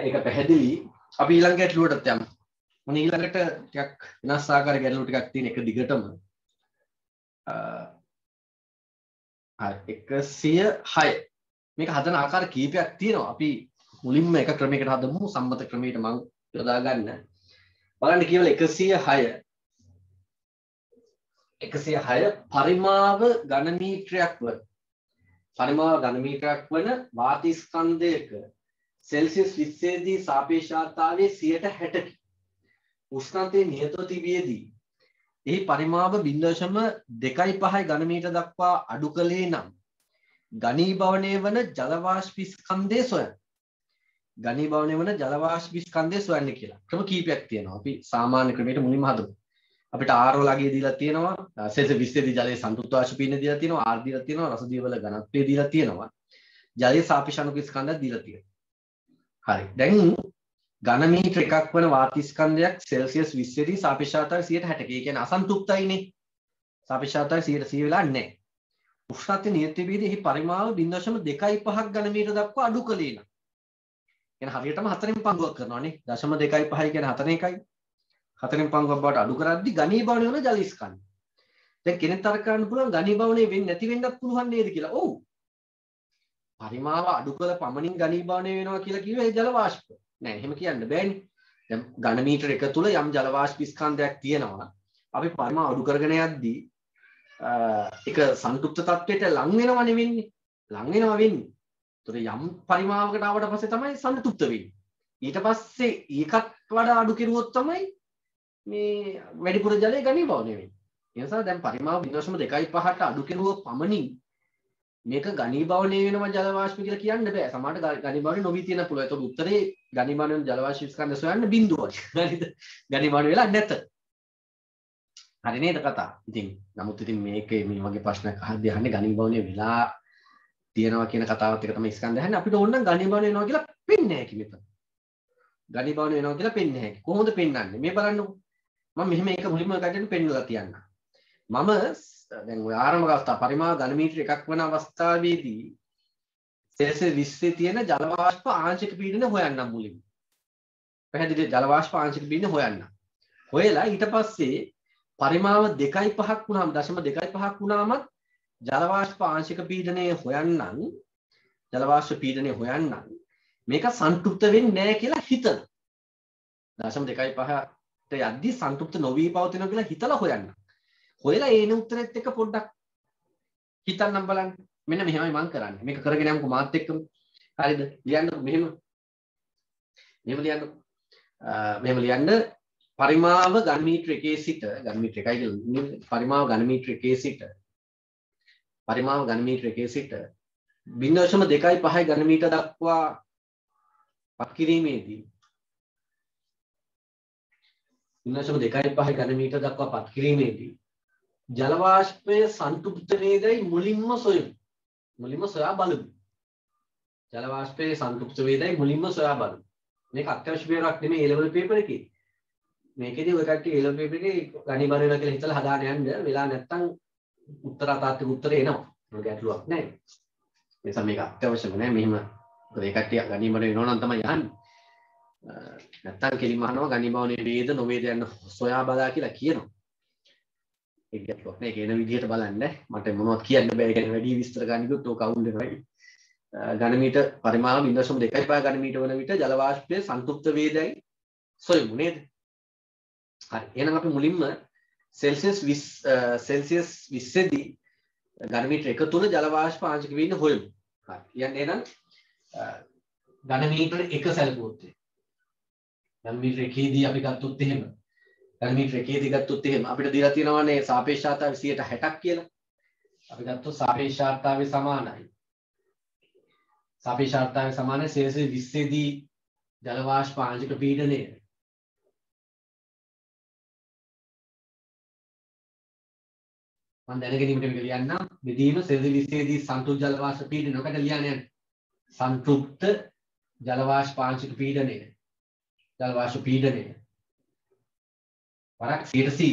ඒක පැහැදිලි. අපි ඊළඟ ගැටලුවටත් යමු. මොන ඊළඟට ටිකක් වෙනස් ආකාරයක ගැටලු ටිකක් තියෙන එක දිගටම. හරි 106. මේක හදන ආකාර කීපයක් තියෙනවා. අපි මුලින්ම එක ක්‍රමයකට හදමු. සම්මත ක්‍රමයට මම යොදා ගන්න. බලන්න කියවල 106. 106 පරිමාව ඝන මීටරයක් වන වාත ස්කන්ධයක සෙල්සියස් 20 දී සාපේක්ෂතාවයේ 60%කි. උෂ්ණත්වයේ නියතව තිබියදී එහි පරිමාව 0.25 ඝන මීටර දක්වා අඩු කළේ නම් ඝනීභවනය වන ජල වාෂ්ප ස්කන්ධය සොයන්න. ඝනීභවනය වන ජල වාෂ්ප ස්කන්ධය සොයන්න කියලා. ක්‍රම කීපයක් තියෙනවා. අපි සාමාන්‍ය ක්‍රමයට මුලින්ම හදමු. අපිට R වලගේ දීලා තියෙනවා. සෙල්සියස් 20 දී ජලයේ සන්තුෂ්ත වාෂ්ප පීඩනය දීලා තියෙනවා. R දීලා තියෙනවා. රසදිය වල ඝනත්වය දීලා තියෙනවා. ජලයේ සාපේක්ෂ අණුක ස්කන්ධයක් දීලා තියෙනවා. හරි. දැන් ඝන මීටර එකක් වන වාත ස්කන්ධයක් සෙල්සියස් 20 දී සාපේක්ෂතාවය 60%. ඒ කියන්නේ අසන්තුෂ්තයිනේ. සාපේක්ෂතාවය 100 වෙලා නැහැ. උෂ්ණත්වයේ නියතවේදී එහි පරිමාව 0.25 ඝන මීටර දක්වා අඩු කළේ නම්. කියන්නේ හරියටම 4න් පංගුවක් කරනවානේ. 0.25 කියන්නේ 4 එකයි. 4න් පංගුවක් බවට අඩු කරද්දී ඝනීභවනය වන ජල ස්කන්ධ. දැන් කෙනෙක් තර්ක කරන්න පුළුවන් ඝනීභවනය වෙන්නේ නැති වෙන්නත් පුළුවන් නේද කියලා. ඔව්. පරිමාව අඩු කළ පමණින් ඝනීභවනය වෙනවා කියලා කිව්වේ ඒ ජල වාෂ්ප. නෑ එහෙම කියන්න බෑනේ. දැන් ඝන මීටර එක තුල යම් ජල වාෂ්ප ස්කන්ධයක් තියෙනවා. අපි පරිමාව අඩු කරගෙන යද්දී ඒක සංතෘප්ත තත්වයට ලං වෙනවනේ වෙන්නේ. ලං වෙනවා වෙන්නේ. ඒතර යම් පරිමාවකට ආවට පස්සේ තමයි සංතෘප්ත වෙන්නේ. ඊට පස්සේ ඒකත් වඩා අඩු කෙරුවොත් තමයි මේ වැඩිපුර ජලය ඝනීභවනය වෙන්නේ. ඒ නිසා දැන් පරිමාව 0.25ට අඩු කෙරුවොත් පමණින් මේක ඝනීභවනය වෙනවා ජල වාෂ්ප කියලා කියන්න බෑ. සමහරට ඝනීභවනය නොවි තියෙන පුළුවන්. ඒතකොට උත්තරේ ඝනීභවනය වෙන ජල වාෂ්ප ස්කන්ධ සොයන්න බිඳුවක්. හරිද? ඝනීභවනය වෙලා නැත. හරි නේද කතා? ඉතින් නමුත් ඉතින් මේකේ මේ වගේ ප්‍රශ්නයක් අහද්දී අහන්නේ ඝනීභවනය වෙලා තියෙනවා කියන කතාවත් එක තමයි ස්කන්ධය අහන්නේ. අපිට ඕන නම් ඝනීභවනය වෙනවා කියලා පෙන්නේ නැහැ කිව්වෙත. ඝනීභවනය වෙනවා කියලා පෙන්නේ නැහැ. කොහොමද පෙන්වන්නේ? මේ බලන්නකෝ. මම මෙහෙම එක මුලින්ම ගැටෙන්න පෙන්නලා තියන්න. මම දැන් ඔය ආරම්භක අවස්ථාව පරිමාව ඝන මීටර එකක් වන අවස්ථාවේදී සෙල්සියස් 20 තියෙන ජල වාෂ්ප ආංශික පීඩනය හොයන්න මුලින්ම. පැහැදිලි ජල වාෂ්ප ආංශික පීඩනය හොයන්න. හොයලා ඊට පස්සේ පරිමාව 2.5ක් වුණාම 0.25ක් වුණාම ජල වාෂ්ප ආංශික පීඩනය හොයන්නම් ජල වාෂ්ප පීඩනය හොයන්නම් මේක සන්තුෂ්ත වෙන්නේ නැහැ කියලා හිතන. 0.25ට යද්දි සන්තුෂ්ත නොවි පවතිනවා කියලා හිතලා හොයන්න. හොයලා ඒන උත්තරෙත් එක්ක පොඩ්ඩක් හිතන්නම් බලන්න. මෙන්න මෙහෙමයි මම කරන්නේ. මේක කරගෙන යමුකෝ මාත් එක්කම. හරිද? ලියන්නකෝ මෙහෙම. මෙහෙම ලියන්නකෝ. මෙහෙම ලියන්න පරිමාව ඝන මීටර 1 සිට ඝන මීටර 1යි කියලා පරිමාව ඝන මීටර 1 සිට පරිමාව ඝන මීටර 1 සිට 0.25 ඝන මීටර දක්වා පත් කිරීමේදී 0.25 ඝන මීටර දක්වා පත් කිරීමේදී ජල වාෂ්පය සන්තුෂ්ත වේදයි මුලින්ම සොයමු. මුලින්ම සොයා බලමු. ජල වාෂ්පයේ සන්තුෂ්ත වේදයි මුලින්ම සොයා බලමු. මේක අත්‍යවශ්‍ය පේපරක් නෙමෙයි A level paper එකේ. මේකේදී ඔය කට්ටිය එළඹ පෙපිටි ගණි බර වෙලා කියලා හිතලා හදාගෙන යන්න වෙලා නැත්තම් උත්තර අතාර්ථක උත්තරේ එනවා. මොකද ගැටලුවක් නැහැ. ඒ නිසා මේක අත්‍යවශ්‍යම නෑ මෙහෙම. මොකද ඒ කට්ටිය ගණි බර වෙනවා නම් තමයි යන්නේ. නැත්තම් කෙලින්ම අහනවා ගණි බවනේ වේද නොවේද යන සොයා බලා කියලා කියනවා. ඒක ගැටලුවක් නෑ. ඒක එන විදිහට බලන්න. මට මොනවද කියන්න බෑ. ඒ කියන්නේ වැඩි විස්තර ගන්නකොත් ඕක අවුල් වෙනවා. ඝනමීටර් පරිමාව 0.2 ඝනමීටර් වන විට ජල වාෂ්පයේ සංතෘප්ත වේදයි සොයමු නේද? හරි. එහෙනම් අපි මුලින්ම සෙල්සියස් 20 දී ඝනමීටර් 1 තුල ජල වාෂ්ප ආංශික වීම හොයමු. හරි. කියන්නේ එහෙනම් ඝනමීටර් 1 සැලකුවොත් ඝනමීටර් 1 දී අපි ගත්තොත් එහෙම ඝනමීටර් 1 දී ගත්තොත් එහෙම අපිට දීලා තියෙනවානේ සාපේක්ෂතාවය 60ක් කියලා. අපි ගත්තොත් සාපේක්ෂතාවය සමානයි. සාපේක්ෂතාවය සමානයි සෙල්සියස් 20 දී ජල වාෂ්ප ආංශික පීඩනය. මම දැනගැනීමට මේක ලියන්නම්. බෙදීම සෙල්සියස් 20 දී සංතෘප්ත ජල වාෂ්ප පීඩනය. ඔකට ලියන්නේ සංතෘප්ත ජල වාෂ්ප ආංශික පීඩනය. ජල වාෂ්ප පීඩනය. වරක් 100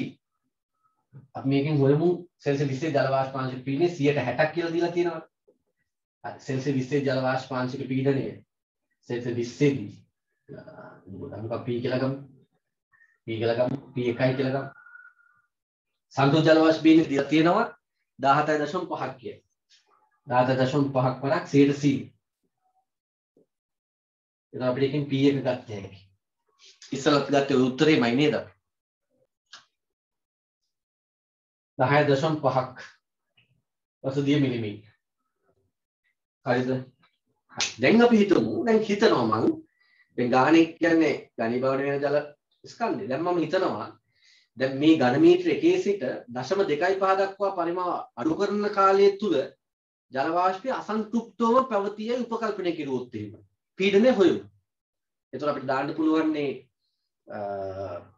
අපි මේකෙන් හොයමු සෙල්සියස් 20 ජල වාෂ්ප ආංශික පීඩනය 60ක් කියලා දීලා තියෙනවා. සෙල්සියස් 20 ජල වාෂ්ප ආංශික පීඩනය සෙල්සියස් 20 දී අපි P කියලා ගමු. P කියලා ගමු. P1 කියලා ගමු. සංතෘප්ත ජල වාෂ්ප පීඩනය දීලා තියෙනවා 17.5ක් කියලා. 17.5ක් වරක් 100. එතන අපිට එකෙන් P1 ගත්ත හැකි. ඉස්සලත් ගත්තේ උත්තරේමයි නේද? 10.5ක් වසදිය මිලිමීටර. හරිද? දැන් අපි හිතමු දැන් හිතනවා මං දැන් ගාණේ කියන්නේ ගණී භවන වෙන ජල ස්කන්ධය. දැන් මම හිතනවා දැන් මේ ඝන මීටර 1 සිට 0.25 දක්වා පරිමාව අඩු කරන කාලය තුල ජල වාෂ්පය අසන්තෘප්තවම පැවතිය උපකල්පනය කෙරුවොත් එහෙම පීඩනය හොයමු. එතකොට අපිට දාන්න පුළුවන්නේ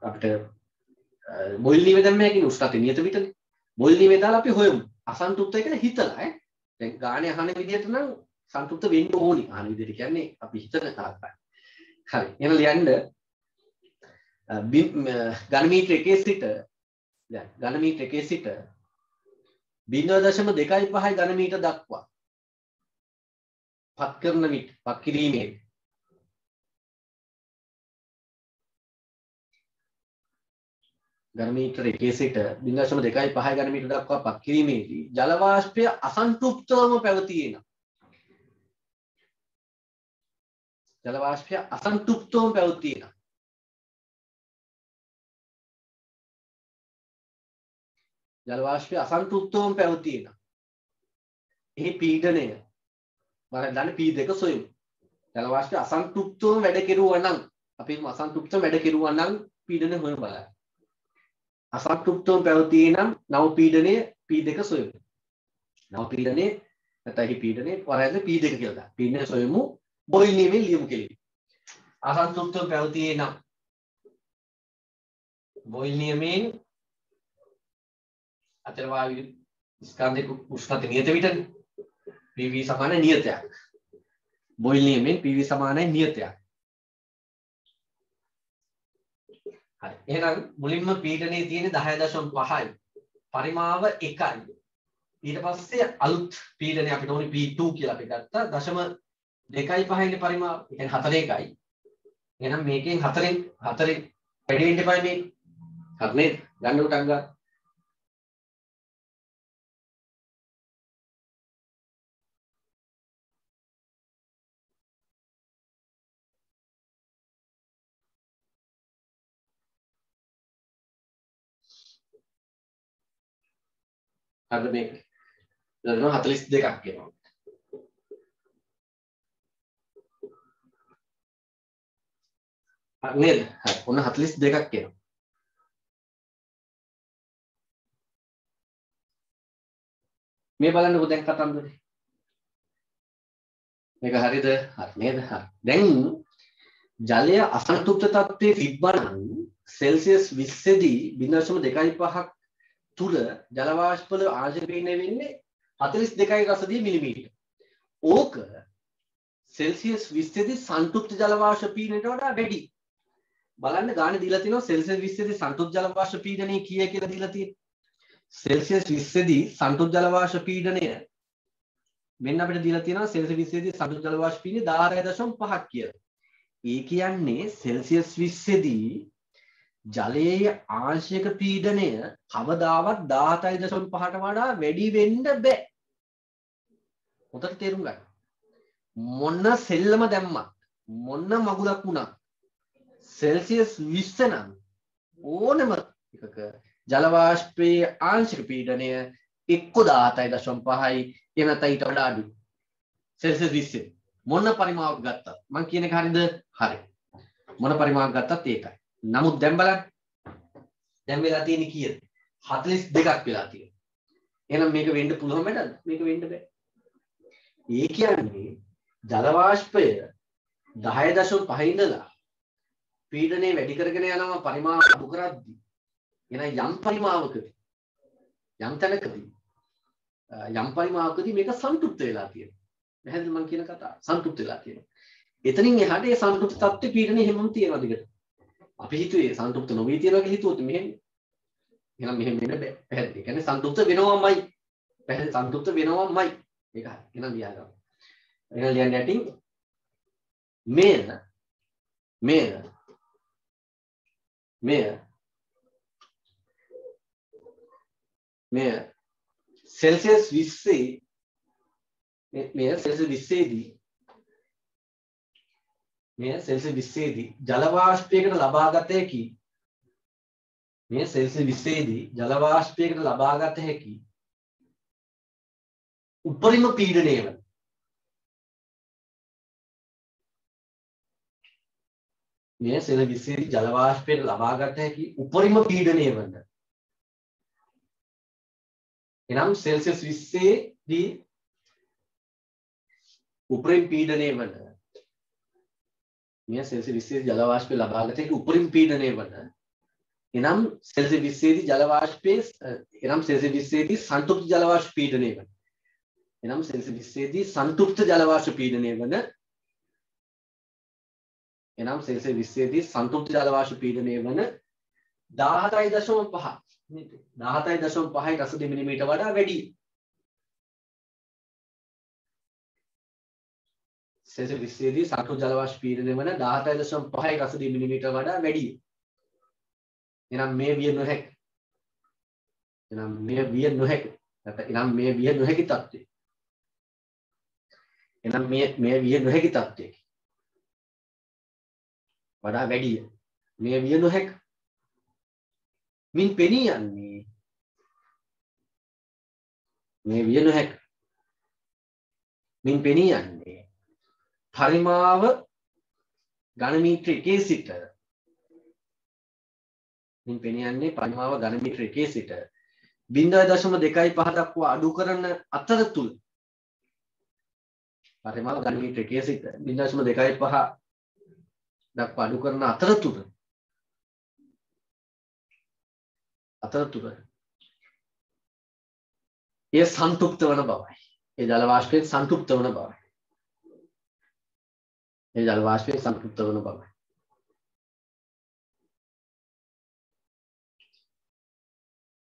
අපිට බොයිල් නීමේ දැම්ම හැකිනේ උෂ්ණත්වය නියත විතරනේ. බොයිල් නීමේ දාලා අපි හොයමු. අසන්තෘප්තය කියලා හිතලා දැන් ගාණේ අහන විදිහට නම් සංතෘප්ත වෙන්න ඕනි. අහන විදිහට කියන්නේ අපි හිතන තාක්කයි. හරි. එහෙනම් ලියන්න ඝන මීටර 1 සිට දැන් ඝන මීටර 1 සිට 0.25 ඝන මීටර දක්වා පත් කරන විට පත් කිරීමේ ඝන මීටර 1 සිට 0.25 ඝන මීටර දක්වා පත් කිරීමේදී ජල වාෂ්පය අසන්තෘප්තවම පැවතියේ නම් ජල වාෂ්පය අසන්තෘප්තවම පැවතියේ නම් ජල වාෂ්පය අසන්තෘප්තවම පැවතියේ නම් එහි පීඩනය බලන්න දන්න P2 සොයමු. ජල වාෂ්පය අසන්තෘප්තවම වැඩ කෙරුවා නම් අපි අසන්තෘප්තව වැඩ කෙරුවා නම් පීඩනය හොයමු බලන්න. අසන්තෘප්තවම පැවතියේ නම් නව පීඩනය P2 සොයමු. නව පීඩනය නැත්නම් එහි පීඩනය වරයන්ද P2 කියලා දාන්න. පීඩනය සොයමු බොයිල් නීමේ ලියමු කෙලින්. අසන්තෘප්තව පැවතියේ නම් බොයිල් නීමෙන් අතර වායු ස්කන්ධයක උෂ්ණත්වය නියත විතරනේ. PV සමාන නියතයක්. බොයිල් නීමෙන් PV සමානයි නියතයක්. හරි. එහෙනම් මුලින්ම පීඩනයේ තියෙන 10.5යි. පරිමාව 1යි. ඊට පස්සේ අලුත් පීඩනය අපිට ඕනේ P2 කියලා අපි ගත්තා. 0.25 ඉන්නේ පරිමාව. ඒ කියන්නේ 41යි. එහෙනම් මේකෙන් 4ෙන් වැඩි වෙන්න එපා මේ. හරි නේද? ගන්න උටන් ගන්න. හරිද මේක? දැන් 42ක් එනවා. හරි නේද? හරි. ඔන්න 42ක් එනවා. මේ බලන්නකෝ දැන් කතන්දරේ. මේක හරිද? හරි නේද? හරි. දැන් ජලය අසන්තෘප්ත තත්ත්වයේ තිබ්බනම් සෙල්සියස් 20 දී 0.25ක් තුල ජල වාෂ්ප වල ආංශික පීඩනය වෙන්නේ 42යි රසදිය මිලිමීටර. ඕක සෙල්සියස් 20 දී සංතෘප්ත ජල වාෂ්ප පීඩනයට වඩා වැඩි. බලන්න ගානේ දීලා තිනවා සෙල්සියස් 20 දී සන්තුෂ්ඨ ජල වාෂ්ප පීඩනය කීය කියලා දීලා තියෙනවා. සෙල්සියස් 20 දී සන්තුෂ්ඨ ජල වාෂ්ප පීඩනය මෙන්න අපිට දීලා තියෙනවා සෙල්සියස් 20 දී සන්තුෂ්ඨ ජල වාෂ්ප පීඩනය 16.5 කියලා. ඒ කියන්නේ සෙල්සියස් 20 දී ජලයේ ආංශික පීඩනය කවදාවත් 17.5ට වඩා වැඩි වෙන්න බෑ. හොඳට තේරුම් ගන්න. මොන සෙල්ලම දැම්මත් මොන මගුලක් වුණත් සෙල්සියස් 20 නම් ඕනම එකක ජල වාෂ්පයේ ආංශික පීඩනය එක්ක 17.5යි එහෙම නැත්නම් ඊට වඩා අඩුයි. සෙල්සියස් 20 මොන පරිමාවක් ගත්තත් මම කියන එක හරියද? හරි. මොන පරිමාවක් ගත්තත් ඒකයි. නමුත් දැන් බලන්න. දැන් වෙලා තියෙන්නේ කීයද? 42ක් වෙලා තියෙනවා. එහෙනම් මේක වෙන්න පුළුවන් වැඩද? මේක වෙන්න බෑ. ඒ කියන්නේ ජල වාෂ්පය 10.5 ඉඳලා පීඩනය වැඩි කරගෙන යනවා පරිමාව අඩු කරද්දී. එහෙනම් යම් පරිමාවකදී යම් තැනකදී යම් පරිමාවකදී මේක සන්තුෂ්ත වෙලා තියෙනවා. පැහැදිලිද මම කියන කතාව? සන්තුෂ්ත වෙලා තියෙනවා. එතනින් එහාට ඒ සන්තුෂ්ත තත්ත්වයේ පීඩනය හැමෝම තියෙනවා දිගට. අපි හිතුවේ සන්තුෂ්ත නොවී තියෙනවා කියලා හිතුවොත් මෙහෙම. එහෙනම් මෙහෙම වෙන්න බෑ. පැහැදිලි. ඒ කියන්නේ සන්තුෂ්ත වෙනවමයි. පැහැදිලි සන්තුෂ්ත වෙනවමයි. ඒක හරි. එහෙනම් ලියා ගන්න. එහෙනම් ලියන්න යටින් මෙය සෙල්සියස් 20 මෙය සෙල්සියස් 20 දී ජල වාෂ්පයකට ලබාගත හැකි මෙය සෙල්සියස් 20 දී ජල වාෂ්පයකට ලබාගත හැකි උපරිම පීඩනය වන මෙය සෙල්සියස් 20 දී ජල වාෂ්පයකට ලබාගත හැකි උපරිම පීඩනය වන එනම් සෙල්සියස් 20 දී උපරිම පීඩනය වන මෙය සෙල්සියස් 20 දී ජල වාෂ්පය ලබාගත හැකි උපරිම පීඩනය වන එනම් සෙල්සියස් 20 දී ජල වාෂ්පයේ එනම් සෙල්සියස් 20 දී සන්තුෂ්ත ජල වාෂ්ප පීඩනය වන එනම් සෙල්සියස් 20 දී සන්තුෂ්ත ජල වාෂ්ප පීඩනය වන එනම් සෙල්සියස් 20 දී සන්තුෂ්ත ජල වාෂ්ප පීඩනය වන 17.5 17.5යි රස දෙමිලිමීටර වඩා වැඩි. සෙල්සියස් 20 දී සන්තුෂ්ත ජල වාෂ්ප පීඩනය වන 17.5යි රස දෙමිලිමීටර වඩා වැඩි. එනම් මේ විය නොහැකි. එනම් මේ විය නොහැකි. එනම් මේ විය නොහැකි තත්ත්වය. එනම් මේ විය නොහැකි තත්ත්වයක වඩා වැඩි. මේ විය නොහැකි. මින් පෙනී යන්නේ මේ විය නොහැකි. මින් පෙනී යන්නේ පරිමාව ඝන මීටර 1 සිට මින් පෙනී යන්නේ පරිමාව ඝන මීටර 1 සිට 0.25 දක්වා අඩු කරන අතරතුර පරිමාව ඝන මීටර 1 සිට 0.25 දක්වා අඩු කරන අතරතුර ඒ සන්තුෂ්ත වන බවයි. ඒ ජල වාෂ්පයෙන් සන්තුෂ්ත වන බවයි. ඒ ජල වාෂ්පයෙන් සන්තුෂ්ත වන බවයි.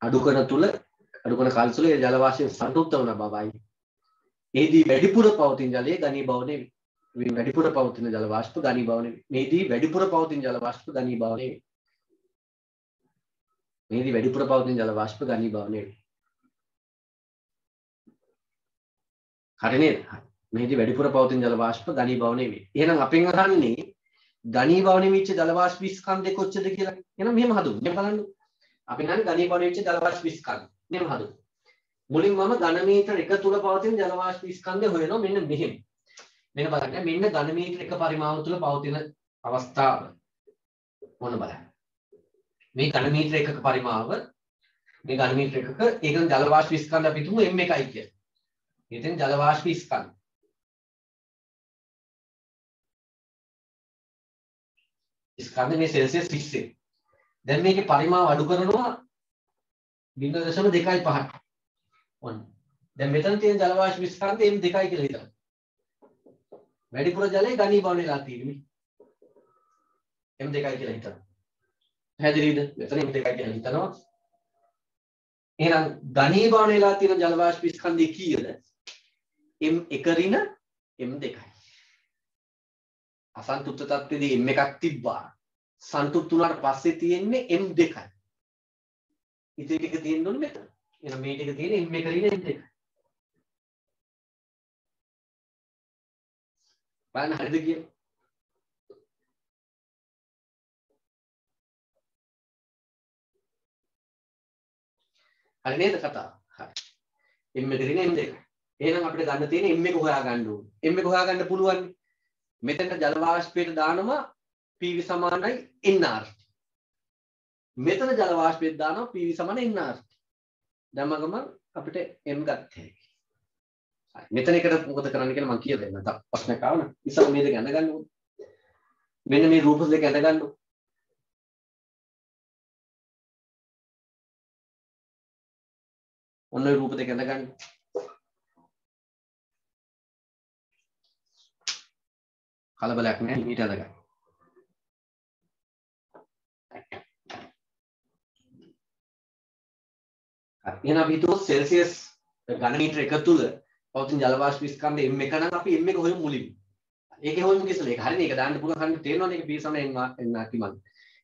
අඩු කරන කාල තුල ඒ ජල වාෂ්පයෙන් සන්තුෂ්ත වන බවයි. එහිදී වැඩිපුර පවතින ජලයේ ඝනීභවන වේ. වැඩිපුර පවතින ජල වාෂ්ප ඝනීභවන වේ. මෙහිදී වැඩිපුර පවතින ජල වාෂ්ප ඝනීභවන වේ. මෙහිදී වැඩිපුර පවතින ජල වාෂ්ප ඝනීභවන වේ. හරි නේද? මෙහිදී වැඩිපුර පවතින ජල වාෂ්ප ඝනීභවන වේ. එහෙනම් අපෙන් අහන්නේ ඝනීභවන වෙච්ච ජල වාෂ්ප ස්කන්ධය කොච්චරද කියලා. එහෙනම් මෙහෙම හදුමු. මෙහෙම බලන්න. අපි නම් ඝනීභවන වෙච්ච ජල වාෂ්ප ස්කන්ධය. මෙහෙම හදුමු. මුලින් මම ඝන මීටර 1 තුල පවතින ජල වාෂ්ප ස්කන්ධය හොයනවා මෙන්න මෙහෙම. මෙන්න බලන්න. මෙන්න ඝන මීටර 1 පරිමාව තුල පවතින අවස්ථාව. මොන බලන්න. මේ ඝන මීටර 1ක පරිමාව මේ ඝන මීටර 1ක ඒකෙන් ජල වාෂ්ප ස්කන්ධ අපි තුමු m1යි කියලා. එතෙන් ජල වාෂ්ප ස්කන්ධ. ස්කන්ධ මේ සෙල්සියස් 20. දැන් මේකේ පරිමාව අඩු කරනවා 0.25ට. ඔන්න. දැන් මෙතන තියෙන ජල වාෂ්ප ස්කන්ධ m2යි කියලා හිතන්න. වැඩිපුර ජලය ඝනීභවන වෙලා තියෙන්නේ. m2 කියලා හිතනවා. පැහැදිලිද? මෙතන m2 කියලා හිතනවා. එහෙනම් ඝනීභවන වෙලා තියෙන ජල වාෂ්ප ස්කන්ධය කීයද? m1 ඍණ m2. අසන්තුෂ්ත තත්ත්වයේදී m1ක් තිබ්බා. සන්තුෂ්ත වුණාට පස්සේ තියෙන්නේ m2යි. ඉතින් ටික තියෙන්න ඕනේ මෙතන. එහෙනම් මේ ටික තියෙන්නේ m1 ඍණ m2. බලන්න හරිද කියන්නේ? හරි නේද කතාව? හරි. m1 ඍණ m2. එහෙනම් අපිට ගන්න තියෙන්නේ m1 හොයා ගන්න ඕනේ. m1 හොයා ගන්න පුළුවන්. මෙතෙන්ට ජල වාෂ්පයට දානවා PV සමානයි nRT. මෙතන ජල වාෂ්පයට දානවා PV සමාන nRT. දැම්ම ගමන් අපිට m ගත්තේ. හරි. මෙතන එකට මොකද කරන්න කියලා මම කියලා දෙන්නම්. තව ප්‍රශ්නයක් ආවනම් ඉතින් මේ දෙක ඇඳ ගන්න ඕනේ. මෙන්න මේ රූප දෙක ඇඳ ගන්න ඕනේ. ඔන්න ඔය රූප දෙක ඇඳ ගන්න. කලබලයක් නැහැ ඊට ඇඳ ගන්න. එහෙනම් අපි හිතුවොත් සෙල්සියස් ඝන මීටර 1 තුල පවතින ජල වාෂ්ප ස්කන්ධ m1 නම් අපි m1 හොයමු මුලින්ම. ඒකේ හොයමු කියලා ඒක හරිනේ ඒක දාන්න පුළුවන් කන්නේ තේරෙනවනේ ඒක p සමාන nRT මන්.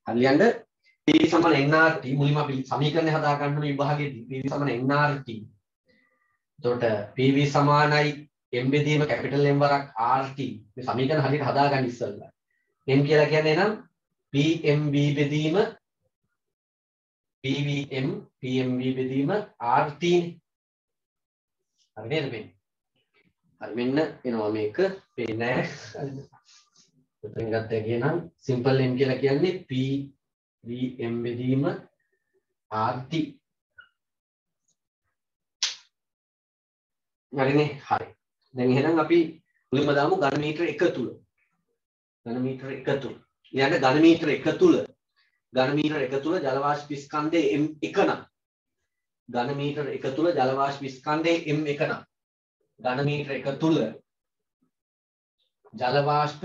හරි ලියන්න p සමාන nRT මුලින්ම අපි සමීකරණය හදා ගන්න මේ විභාගයේදී p සමාන nRT. එතකොට pv සමානයි m බෙදීම කැපිටල් m වරක් rt. මේ සමීකරණ හරියට හදා ගන්න ඉස්සෙල්ලා. m කියලා කියන්නේ එහෙනම් pmv බෙදීම pvm pmv බෙදීම rt නේ. හරි නේද මේ? හරි මෙන්න එනවා මේක පේන්නේ නැහැ. උතෙන් ගත්තා කියනනම් සිම්පල් m කියලා කියන්නේ pvm බෙදීම rt. හරිනේ හරි. දැන් එහෙනම් අපි මුලින්ම දාමු ඝන මීටර 1 තුල. ඝන මීටර 1 තුල. ඊළඟ ඝන මීටර 1 තුල ඝන මීටර 1 තුල ජල වාෂ්ප ස්කන්ධයේ m1 නම් ඝන මීටර 1 තුල ජල වාෂ්ප ස්කන්ධයේ m1 නම් ඝන මීටර 1 තුල ජල වාෂ්ප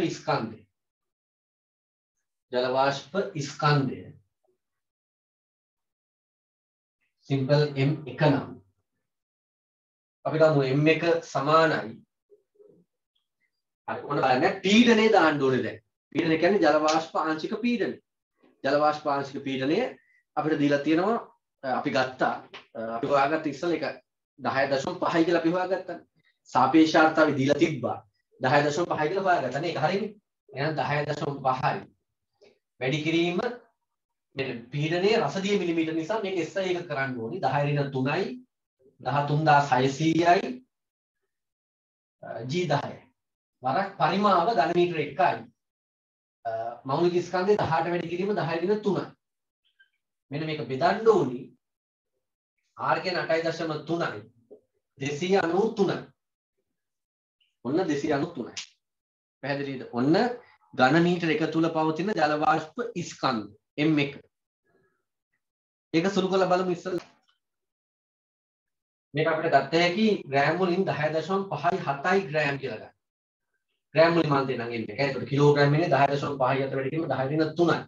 ස්කන්ධය සිම්පල් m1 නම් අපි ගමු m1 සමානයි. හරි ඔන්න බලන්න පීඩනය දාන්න ඕනේ දැන්. පීඩනය කියන්නේ ජල වාෂ්ප ආංශික පීඩනය. ජල වාෂ්ප ආංශික පීඩනය අපිට දීලා තියෙනවා අපි ගත්තා අපි හොයාගත්ත ඉස්සෙල්ලා ඒක 10.5 කියලා අපි හොයාගත්තා. සාපේක්ෂතාවය දීලා තිබ්බා 10.5 කියලා හොයාගත්තා නේ. ඒක හරියනේ. එහෙනම් 10.5යි. වැඩි කිරීම මෙන්න පීඩනයේ රසදිය මිලිමීටර නිසා මේක SI එක කරන්න ඕනි 10 ඍණ 3යි 13600යි G10 වරක් පරිමාව ඝන මීටර 1යි මෞලික ස්කන්ධය 18 වැඩි කිරීම 10 ඍණ 3යි මෙන්න මේක බෙදන්න ඕනි R කියන්නේ 8.3යි 293යි ඔන්න 293යි පැහැදිලිද ඔන්න ඝන මීටර 1 තුල පවතින ජල වාෂ්ප ස්කන්ධ M1 ඒක සුළු කරලා බලමු ඉස්සෙල්ලා මේක අපිට ගත්ත හැකි ග්‍රෑම් වලින් 10.5යි 7යි ග්‍රෑම් කියලා ගන්න. ග්‍රෑම් වලින් මම දෙන්නම් එන්නේ. ඒකට කිලෝග්‍රෑම් ඉන්නේ 10.5යි අතර වැඩි කිරීම 10 ඍණ 3යි.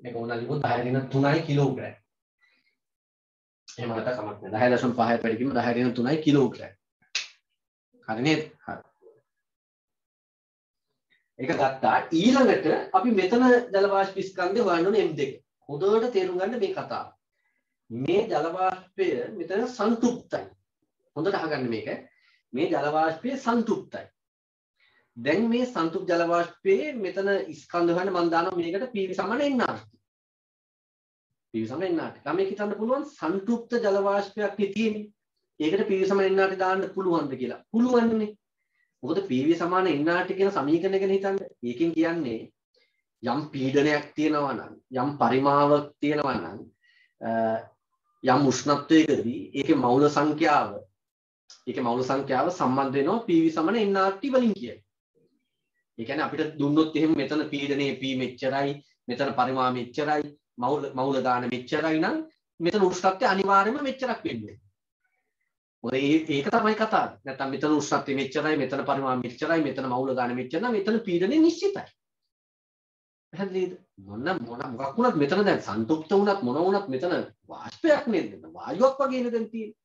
මේක ඕන ලියමු 10 ඍණ 3යි කිලෝග්‍රෑම්. එහෙම නැත්නම් කමක් නැහැ. 10.5යි වැඩි කිරීම 10 ඍණ 3යි කිලෝග්‍රෑම්. හරි නේද? හරි. ඒක ගත්තා. ඊළඟට අපි මෙතන ජල වාෂ්ප ස්කන්ධය හොයන්න ඕනේ M2. හොඳට තේරුම් ගන්න මේ කතාව. මේ ජල වාෂ්පය මෙතන සංතෘප්තයි. හොඳට අහගන්න මේක. මේ ජල වාෂ්පය සංතෘප්තයි. දැන් මේ සංතෘප්ත ජල වාෂ්පයේ මෙතන ස්කන්ධ හොයන්න මම දානවා මේකට PV සමාන nRT. PV සමාන nRT. ළමයි හිතන්න පුළුවන් සංතෘප්ත ජල වාෂ්පයක් තියෙන්නේ. ඒකට PV සමාන nRT දාන්න පුළුවන්ද කියලා. පුළුවන්නේ. මොකද PV සමාන nRT කියන සමීකරණය ගැන හිතන්න. ඒකෙන් කියන්නේ යම් පීඩනයක් තියෙනවා නම් යම් පරිමාවක් තියෙනවා නම් යම් උෂ්ණත්වයකදී ඒකේ මවුල සංඛ්‍යාව සම්බන්ධ වෙනවා PV සමාන nRT වලින් කියන්නේ. ඒ කියන්නේ අපිට දුන්නොත් එහෙම මෙතන පීඩනයේ P මෙච්චරයි, මෙතන පරිමාව මෙච්චරයි, මවුල ගාන මෙච්චරයි නම් මෙතන උෂ්ණත්වය අනිවාර්යයෙන්ම මෙච්චරක් වෙන්නේ. මොකද ඒක තමයි කතාව. නැත්නම් මෙතන උෂ්ණත්වය මෙච්චරයි, මෙතන පරිමාව මෙච්චරයි, මෙතන මවුල ගාන මෙච්චර නම් මෙතන පීඩනය නිශ්චිතයි. පැහැදිලිද? මොකක් වුණත් මෙතන දැන් සන්තුෂ්ත වුණත් මොන වුණත් මෙතන වාෂ්පයක් නේද? වායුවක් වගේනේ දැන් තියෙන්නේ.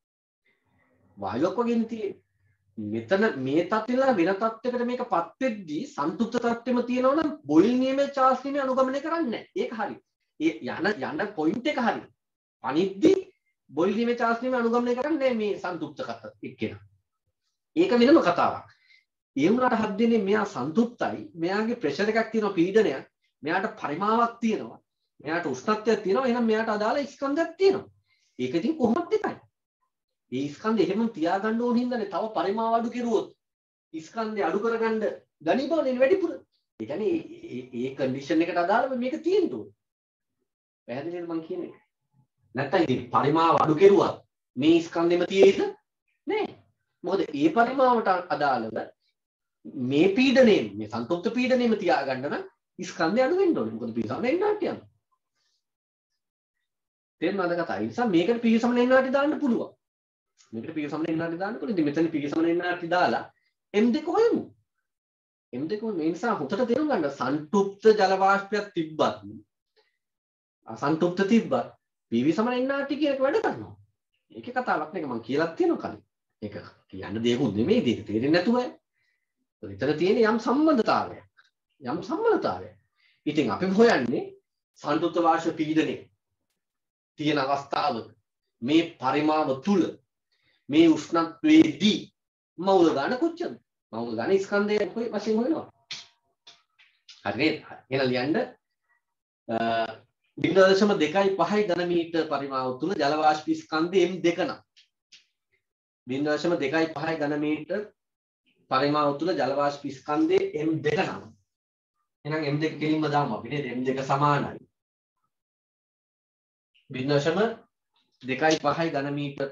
වායුවක් වගේනේ තියෙන්නේ. මෙතන මේ තත්ත්වෙලා වෙන තත්ත්වයකට මේකපත් වෙද්දී සන්තුෂ්ත තත්ත්වෙම තියෙනවා නම් බොයිල් නියමයේ චාල්ස් නියමයේ අනුගමනය කරන්නේ නැහැ. ඒක හරි. ඒ යන පොයින්ට් එක හරි. අනිද්දී බොයිල් නියමයේ චාල්ස් නියමයේ අනුගමනය කරන්නේ මේ සන්තුෂ්ත එක්කෙනා. ඒක වෙනම කතාවක්. ඒ වුණාට හත් දෙනේ මෙයා සන්තුෂ්තයි. මෙයාගේ ප්‍රෙෂර් එකක් තියෙනවා, පීඩනයක්. මෙයාට පරිමාවක් තියෙනවා. මෙයාට උෂ්ණත්වයක් තියෙනවා. එහෙනම් මෙයාට අදාළ ස්කන්ධයක් තියෙනවා. ඒක ඉතින් කොහොමද එකයි. ඒ ස්කන්ධය එහෙම තියාගන්න ඕන හින්දානේ තව පරිමාව අඩු කෙරුවොත් ස්කන්ධය අඩු කරගන්න ගණීභවනේ වැඩිපුර. ඒ කියන්නේ ඒ කන්ඩිෂන් එකට අදාළව මේක තියෙන්න ඕනේ. පැහැදිලිද මං කියන්නේ? නැත්තම් ඉතින් පරිමාව අඩු කෙරුවත් මේ ස්කන්ධෙම තියෙයිද? නෑ. මොකද ඒ පරිමාවට අදාළව මේ පීඩනයෙන් මේ සන්තුෂ්ත පීඩනයෙම තියාගන්න නම් ස්කන්ධය අඩු වෙන්න ඕනේ. මොකද පිළිසම එන්නාට යනවා. තේරුණාද කතාව? ඒ නිසා මේකට පිළිසම එන්නාට දාන්න පුළුවන්. මේකට පිළිසම එන්නාට දාන්න පුළුවන්. ඉතින් මෙතන පිළිසම එන්නාට දාලා M2 හොයමු. M2 මේ නිසා හොතට තේරුම් ගන්න සන්තුෂ්ත ජල වාෂ්පයක් තිබ්බත් අසන්තුෂ්ත තිබ්බත් පිළිසම එන්නාට කියන එක වැඩ කරනවා. ඒකේ කතාවක් නේ මම කියලා තියෙනවා කලින්. ඒක කියන්න දෙයක්ුත් නෙමෙයි ඒක තේරෙන්නේ නැතුව. විතර තියෙන යම් සම්බන්ධතාවයක්. යම් සම්බන්ධතාවයක්. ඉතින් අපි හොයන්නේ සන්තුෂ්ත වාෂ්ප පීඩනයේ තියෙන අවස්ථාවක මේ පරිමාව තුල මේ උෂ්ණත්වයේදී මවුල ගන්න කොච්චරද? මවුල ගන්න ස්කන්ධය කොයි වශයෙන් හොයනවා? හරි නේද? එහෙනම් ලියන්න 0.25 ඝන මීටර පරිමාව තුල ජල වාෂ්ප ස්කන්ධය M2 නම් 0.25 ඝන මීටර පරිමාව තුල ජල වාෂ්ප ස්කන්ධයේ M2 නම් එහෙනම් M2 කෙලින්ම දාමු අපි නේද? M2 සමානයි 0.25 ඝන මීටර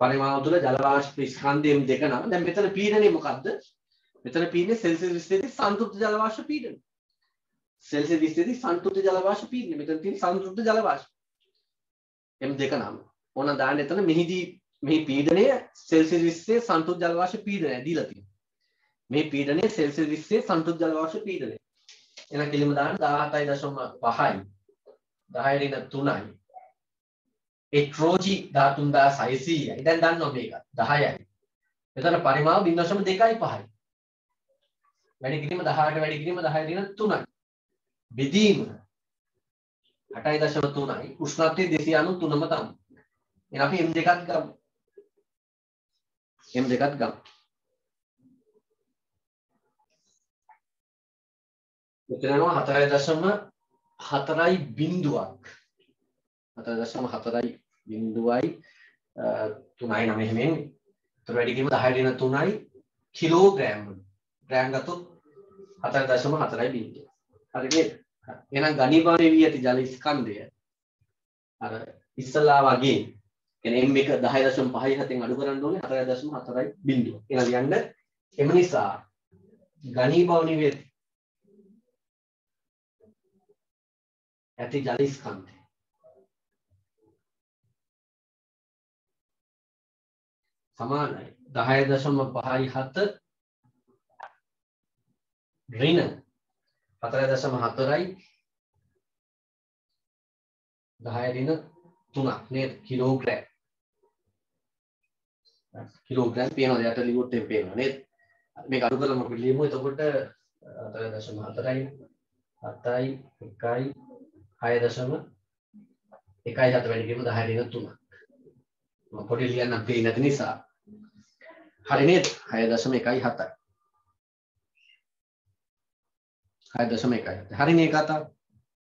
පරිමාව තුල ජල වාෂ්ප ස්කන්ධයේ M2 නම් දැන් මෙතන පීඩනය මොකද්ද? මෙතන පීඩනය සෙල්සියස් 20 දී සන්තුෂ්ත ජල වාෂ්ප පීඩනය. සෙල්සියස් 20 දී සන්තුෂ්ත ජල වාෂ්ප පීඩනය. මෙතන තියෙන සන්තුෂ්ත ජල වාෂ්ප M2 නම් ඕන දාන්න එතන මෙහිදී මේ පීඩනය සෙල්සියස් 20 සන්තුෂ්ත ජල වාෂ්ප පීඩනය දීලා තියෙනවා. මේ පීඩනය සෙල්සියස් 20 සන්තුෂ්ත ජල වාෂ්ප පීඩනය. එහෙනම් කෙලින්ම දාන්න 17.5යි 10 ඍණ 3යි එක්ට්‍රෝජි 13600යි. දැන් දන්නවා මේක 10යි. එතන පරිමාව 0.25යි. වැඩි කිරීම 18ට වැඩි කිරීම 10 ඍණ 3යි. බෙදීම 8.3යි. උෂ්ණත්වය 293ම තමයි. එහෙනම් අපි M2ක් ගමු. M2ක් ගමු. මෙතන 4.4යි බිඳුවක්. 4.4යි බිඳුවයි 3යි 9 එහෙම. ඒතර වැඩි කිරීම 10 ඍණ 3යි කිලෝග්‍රෑම් වල. ග්‍රෑම් ගත්තොත් 4.4යි බිඳුව. හරි නේද? එහෙනම් ඝනීභවනයේ වී ඇති ජල ස්කන්ධය අර ඉස්සලා වගේ කියන්නේ M1 10.57න් අඩු කරන්න ඕනේ 4.4යි බිඳුව. එහෙනම් ලියන්න එම නිසා ඝනීභවනයේ වී ඇති ජල ස්කන්ධය සමානයි 10.57 ඍණ 4.4යි 10 ඍණ 3ක් නේද? කිලෝග්‍රෑම්. කිලෝග්‍රෑම් පේනවද? යට ලියුවොත් එම් පේනවා නේද? මේක අඩු කරලා මොකද ලියමු? එතකොට 4.4යි 7යි 1යි 6.1යි 7 වැඩි කිරීම 10 ඍණ 3ක්. මම පොඩි ලියන්නම් පේන්නේ නැති නිසා. හරි නේද? 6.1යි 7යි. 6.1යි. හරි නේ කතාව.